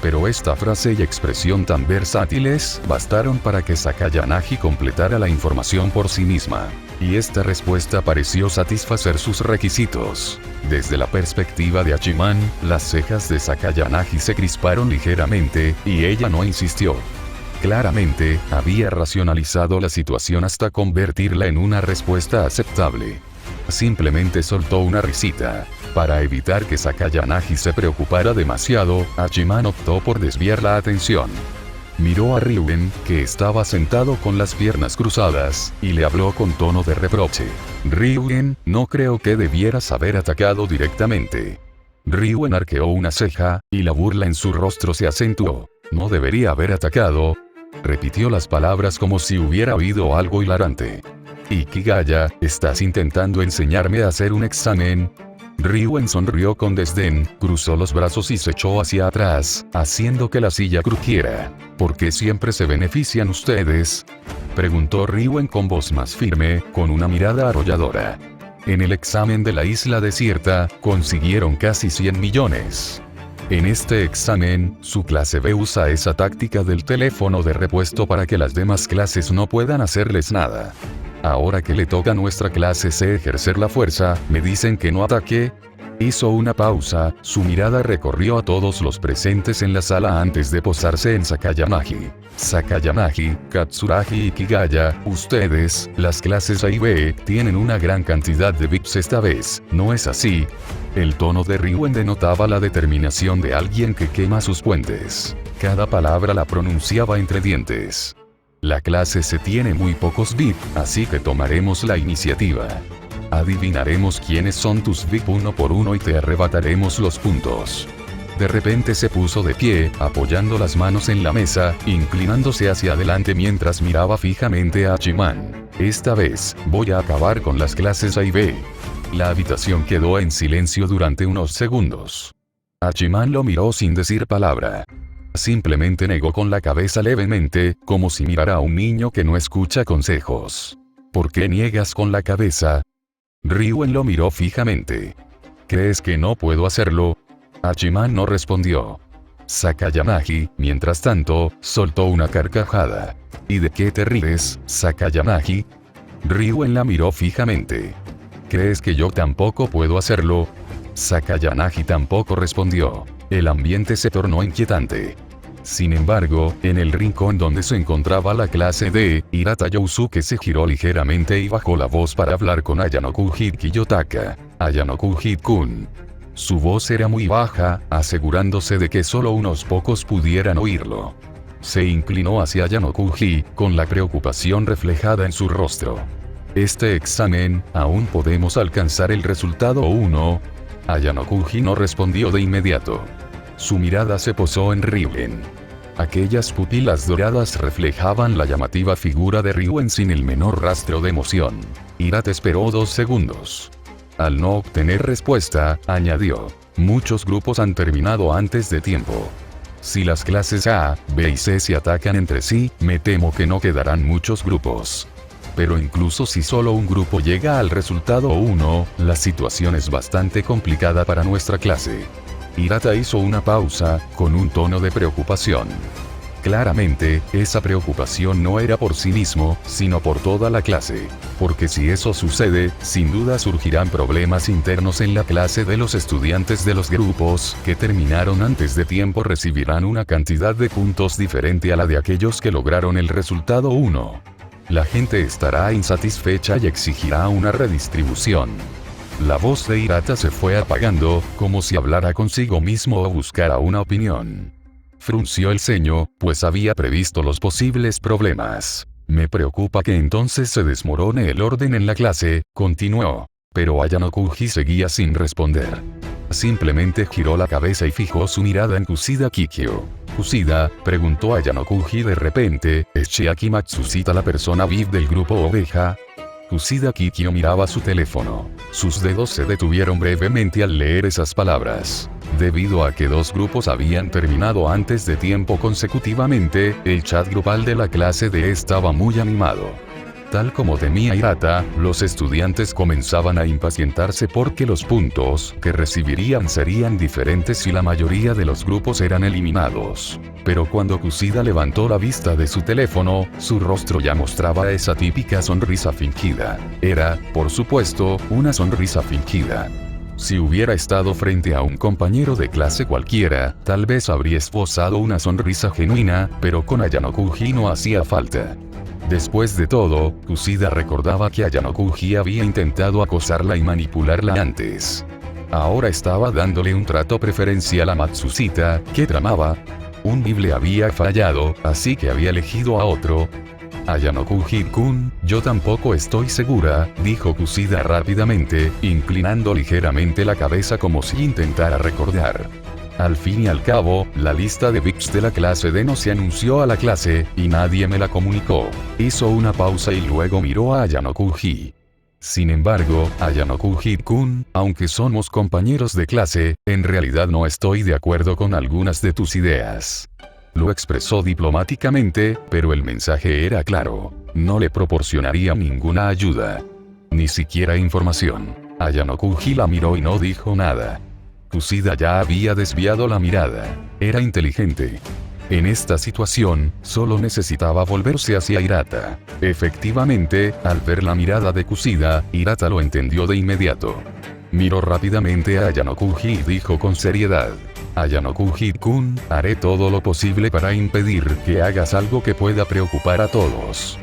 Pero esta frase y expresión tan versátiles bastaron para que Sakayanagi completara la información por sí misma. Y esta respuesta pareció satisfacer sus requisitos. Desde la perspectiva de Hachiman, las cejas de Sakayanagi se crisparon ligeramente, y ella no insistió. Claramente, había racionalizado la situación hasta convertirla en una respuesta aceptable. Simplemente soltó una risita. Para evitar que Sakayanagi se preocupara demasiado, Hachiman optó por desviar la atención. Miró a Ryuen, que estaba sentado con las piernas cruzadas, y le habló con tono de reproche. Ryuen, no creo que debieras haber atacado directamente. Ryuen arqueó una ceja, y la burla en su rostro se acentuó. No debería haber atacado. Repitió las palabras como si hubiera oído algo hilarante. Ikigaya, ¿estás intentando enseñarme a hacer un examen? Ryuen sonrió con desdén, cruzó los brazos y se echó hacia atrás, haciendo que la silla crujiera. ¿Por qué siempre se benefician ustedes? Preguntó Ryuen con voz más firme, con una mirada arrolladora. En el examen de la isla desierta, consiguieron casi 100 millones. En este examen, su clase B usa esa táctica del teléfono de repuesto para que las demás clases no puedan hacerles nada. Ahora que le toca a nuestra clase C ejercer la fuerza, ¿me dicen que no ataque? Hizo una pausa, su mirada recorrió a todos los presentes en la sala antes de posarse en Sakayanagi. Sakayanagi, Katsuragi y Ikigaya, ustedes, las clases A y B, tienen una gran cantidad de VIPs esta vez, ¿no es así? El tono de Ryuen denotaba la determinación de alguien que quema sus puentes. Cada palabra la pronunciaba entre dientes. La clase C tiene muy pocos VIP, así que tomaremos la iniciativa. Adivinaremos quiénes son tus VIP uno por uno y te arrebataremos los puntos. De repente se puso de pie, apoyando las manos en la mesa, inclinándose hacia adelante mientras miraba fijamente a Hachiman. Esta vez, voy a acabar con las clases A y B. La habitación quedó en silencio durante unos segundos. Hachiman lo miró sin decir palabra. Simplemente negó con la cabeza levemente, como si mirara a un niño que no escucha consejos. ¿Por qué niegas con la cabeza? Ryuen lo miró fijamente. ¿Crees que no puedo hacerlo? Hachiman no respondió. Sakayanagi, mientras tanto, soltó una carcajada. ¿Y de qué te ríes, Sakayanagi? Ryuen la miró fijamente. ¿Crees que yo tampoco puedo hacerlo? Sakayanagi tampoco respondió. El ambiente se tornó inquietante. Sin embargo, en el rincón donde se encontraba la clase D, Hirata Yousuke se giró ligeramente y bajó la voz para hablar con Ayanoku Kiyotaka. Ayanoku Kun. Su voz era muy baja, asegurándose de que solo unos pocos pudieran oírlo. Se inclinó hacia Ayano-Kuji, con la preocupación reflejada en su rostro. Este examen, ¿aún podemos alcanzar el resultado 1? Ayano-Kuji no respondió de inmediato. Su mirada se posó en Ryuen. Aquellas pupilas doradas reflejaban la llamativa figura de Ryuen sin el menor rastro de emoción. Hirata esperó 2 segundos. Al no obtener respuesta, añadió: muchos grupos han terminado antes de tiempo. Si las clases A, B y C se atacan entre sí, me temo que no quedarán muchos grupos. Pero incluso si solo un grupo llega al resultado 1, la situación es bastante complicada para nuestra clase. Hirata hizo una pausa, con un tono de preocupación. Claramente, esa preocupación no era por sí mismo, sino por toda la clase. Porque si eso sucede, sin duda surgirán problemas internos en la clase de los estudiantes de los grupos que terminaron antes de tiempo recibirán una cantidad de puntos diferente a la de aquellos que lograron el resultado 1. La gente estará insatisfecha y exigirá una redistribución. La voz de Hirata se fue apagando, como si hablara consigo mismo o buscara una opinión. Frunció el ceño, pues había previsto los posibles problemas. Me preocupa que entonces se desmorone el orden en la clase, continuó. Pero Ayano-Kuji seguía sin responder. Simplemente giró la cabeza y fijó su mirada en Kusida Kikyo. Kusida, preguntó Ayano-Kuji de repente, ¿es Chiaki Matsushita la persona VIP del grupo Oveja? Kusida Kikyo miraba su teléfono. Sus dedos se detuvieron brevemente al leer esas palabras. Debido a que 2 grupos habían terminado antes de tiempo consecutivamente, el chat grupal de la clase D estaba muy animado. Tal como temía Hirata, los estudiantes comenzaban a impacientarse porque los puntos que recibirían serían diferentes y la mayoría de los grupos eran eliminados. Pero cuando Kusida levantó la vista de su teléfono, su rostro ya mostraba esa típica sonrisa fingida. Era, por supuesto, una sonrisa fingida. Si hubiera estado frente a un compañero de clase cualquiera, tal vez habría esbozado una sonrisa genuina, pero con Ayano-Kuji no hacía falta. Después de todo, Kusida recordaba que Ayano-Kuji había intentado acosarla y manipularla antes. Ahora estaba dándole un trato preferencial a Matsushita, que tramaba. Un VIP le había fallado, así que había elegido a otro. Ayano-Kuji-kun, yo tampoco estoy segura, dijo Kusida rápidamente, inclinando ligeramente la cabeza como si intentara recordar. Al fin y al cabo, la lista de VIPs de la clase D no se anunció a la clase, y nadie me la comunicó. Hizo una pausa y luego miró a Ayano-Kuji. Sin embargo, Ayano-Kuji-kun, aunque somos compañeros de clase, en realidad no estoy de acuerdo con algunas de tus ideas. Lo expresó diplomáticamente, pero el mensaje era claro. No le proporcionaría ninguna ayuda. Ni siquiera información. Ayano-Kuji la miró y no dijo nada. Kusida ya había desviado la mirada. Era inteligente. En esta situación, solo necesitaba volverse hacia Hirata. Efectivamente, al ver la mirada de Kusida, Hirata lo entendió de inmediato. Miró rápidamente a Ayano-Kuji y dijo con seriedad: Ayano-Kuji-kun, haré todo lo posible para impedir que hagas algo que pueda preocupar a todos.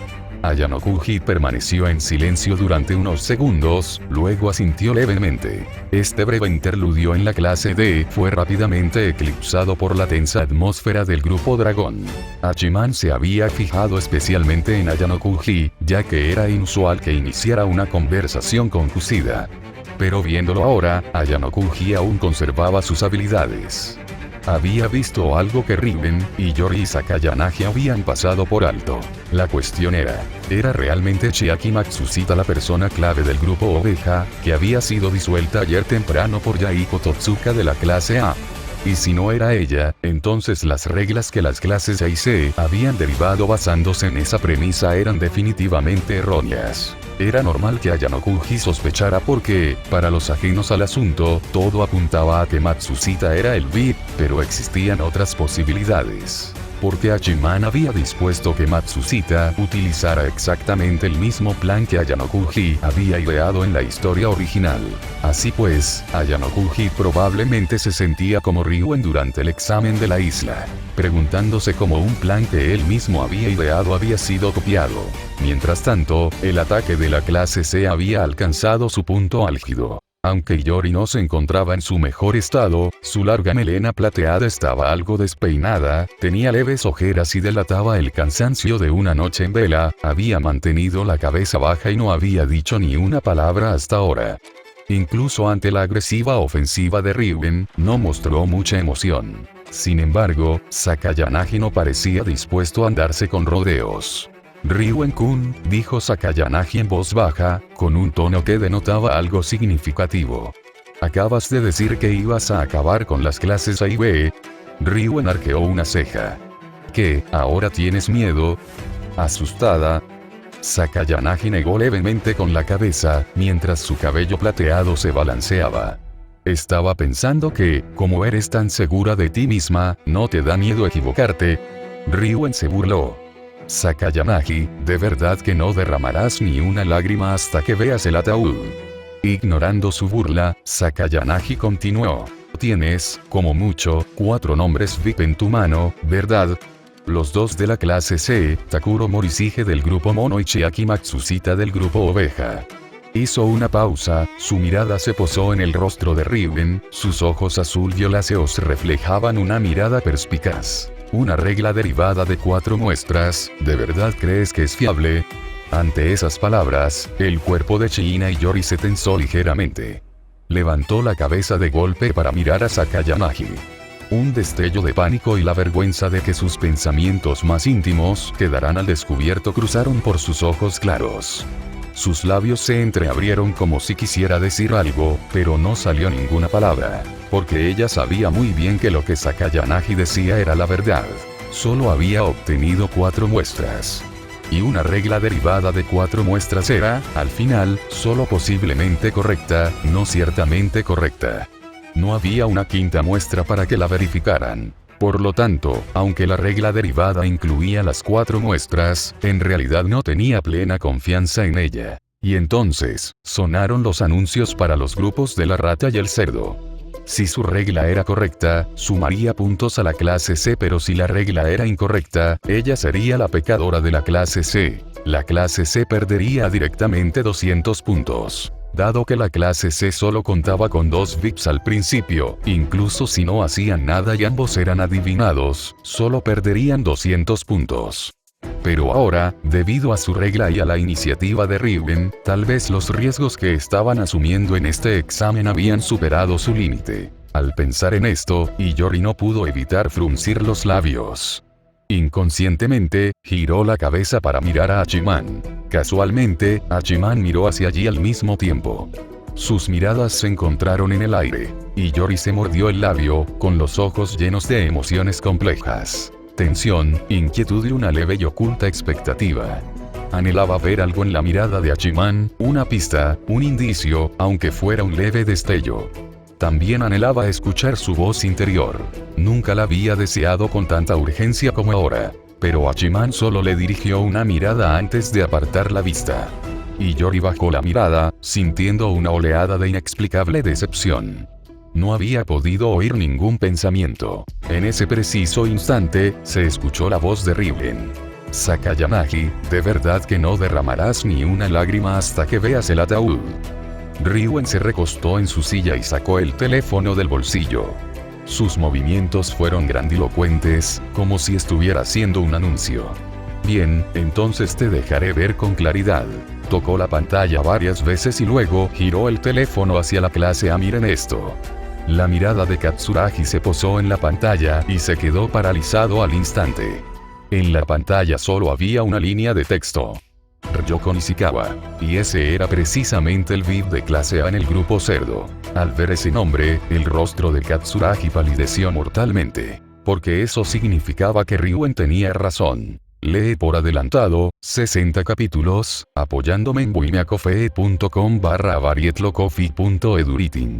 Ayano-Kuji permaneció en silencio durante unos segundos, luego asintió levemente. Este breve interludio en la clase D fue rápidamente eclipsado por la tensa atmósfera del grupo Dragón. Hachiman se había fijado especialmente en Ayano-Kuji, ya que era inusual que iniciara una conversación con Kusida. Pero viéndolo ahora, Ayano-Kuji aún conservaba sus habilidades. Había visto algo que Riven y Yori Sakayanagi habían pasado por alto. La cuestión ¿era realmente Chiaki Matsushita la persona clave del grupo Oveja, que había sido disuelta ayer temprano por Yaiko Totsuka de la clase A? Y si no era ella, entonces las reglas que las clases A y C habían derivado basándose en esa premisa eran definitivamente erróneas. Era normal que Ayano-Kuji sospechara porque, para los ajenos al asunto, todo apuntaba a que Matsushita era el VIP, pero existían otras posibilidades. Porque Hachiman había dispuesto que Matsushita utilizara exactamente el mismo plan que Ayano-Kuji había ideado en la historia original. Así pues, Ayano-Kuji probablemente se sentía como Ryuen durante el examen de la isla, preguntándose cómo un plan que él mismo había ideado había sido copiado. Mientras tanto, el ataque de la clase C había alcanzado su punto álgido. Aunque Iori no se encontraba en su mejor estado, su larga melena plateada estaba algo despeinada, tenía leves ojeras y delataba el cansancio de una noche en vela, había mantenido la cabeza baja y no había dicho ni una palabra hasta ahora. Incluso ante la agresiva ofensiva de Ryugen, no mostró mucha emoción. Sin embargo, Sakayanagi no parecía dispuesto a andarse con rodeos. Ryugen-kun, dijo Sakayanagi en voz baja, con un tono que denotaba algo significativo. ¿Acabas de decir que ibas a acabar con las clases A y B? Ryugen arqueó una ceja. ¿Qué, ahora tienes miedo? Asustada, Sakayanagi negó levemente con la cabeza, mientras su cabello plateado se balanceaba. Estaba pensando que, como eres tan segura de ti misma, ¿no te da miedo equivocarte? Ryugen se burló. Sakayanagi, ¿de verdad que no derramarás ni una lágrima hasta que veas el ataúd? Ignorando su burla, Sakayanagi continuó. Tienes, como mucho, 4 nombres VIP en tu mano, ¿verdad? Los 2 de la clase C, Takuro Morishige del grupo Mono y Chiaki Matsushita del grupo Oveja. Hizo una pausa, su mirada se posó en el rostro de Ryugen, sus ojos azul violáceos reflejaban una mirada perspicaz. Una regla derivada de 4 muestras, ¿de verdad crees que es fiable? Ante esas palabras, el cuerpo de Chihina Iori se tensó ligeramente. Levantó la cabeza de golpe para mirar a Sakayanagi. Un destello de pánico y la vergüenza de que sus pensamientos más íntimos quedarán al descubierto cruzaron por sus ojos claros. Sus labios se entreabrieron como si quisiera decir algo, pero no salió ninguna palabra, porque ella sabía muy bien que lo que Sakayanagi decía era la verdad. Solo había obtenido 4 muestras. Y una regla derivada de 4 muestras era, al final, solo posiblemente correcta, no ciertamente correcta. No había una 5ª muestra para que la verificaran. Por lo tanto, aunque la regla derivada incluía las 4 muestras, en realidad no tenía plena confianza en ella. Y entonces, sonaron los anuncios para los grupos de la rata y el cerdo. Si su regla era correcta, sumaría puntos a la clase C, pero si la regla era incorrecta, ella sería la pecadora de la clase C. La clase C perdería directamente 200 puntos. Dado que la clase C solo contaba con 2 VIPs al principio, incluso si no hacían nada y ambos eran adivinados, solo perderían 200 puntos. Pero ahora, debido a su regla y a la iniciativa de Ryugen, tal vez los riesgos que estaban asumiendo en este examen habían superado su límite. Al pensar en esto, Iori no pudo evitar fruncir los labios. Inconscientemente, giró la cabeza para mirar a Hachiman. Casualmente, Hachiman miró hacia allí al mismo tiempo. Sus miradas se encontraron en el aire. Iori se mordió el labio, con los ojos llenos de emociones complejas. Tensión, inquietud y una leve y oculta expectativa. Anhelaba ver algo en la mirada de Hachiman, una pista, un indicio, aunque fuera un leve destello. También anhelaba escuchar su voz interior. Nunca la había deseado con tanta urgencia como ahora. Pero Hachiman solo le dirigió una mirada antes de apartar la vista. Iori bajó la mirada, sintiendo una oleada de inexplicable decepción. No había podido oír ningún pensamiento. En ese preciso instante, se escuchó la voz de Ryugen. Sakayanagi, ¿de verdad que no derramarás ni una lágrima hasta que veas el ataúd? Ryugen se recostó en su silla y sacó el teléfono del bolsillo. Sus movimientos fueron grandilocuentes, como si estuviera haciendo un anuncio. Bien, entonces te dejaré ver con claridad. Tocó la pantalla varias veces y luego giró el teléfono hacia la clase A. Miren esto. La mirada de Katsuragi se posó en la pantalla y se quedó paralizado al instante. En la pantalla solo había una línea de texto. Ryoko Nishikawa. Y ese era precisamente el VIP de clase A en el grupo cerdo. Al ver ese nombre, el rostro de Katsuragi palideció mortalmente. Porque eso significaba que Ryugen tenía razón. Lee por adelantado, 60 capítulos, apoyándome en buimeacoffee.com/varietlocoffee.eduritin.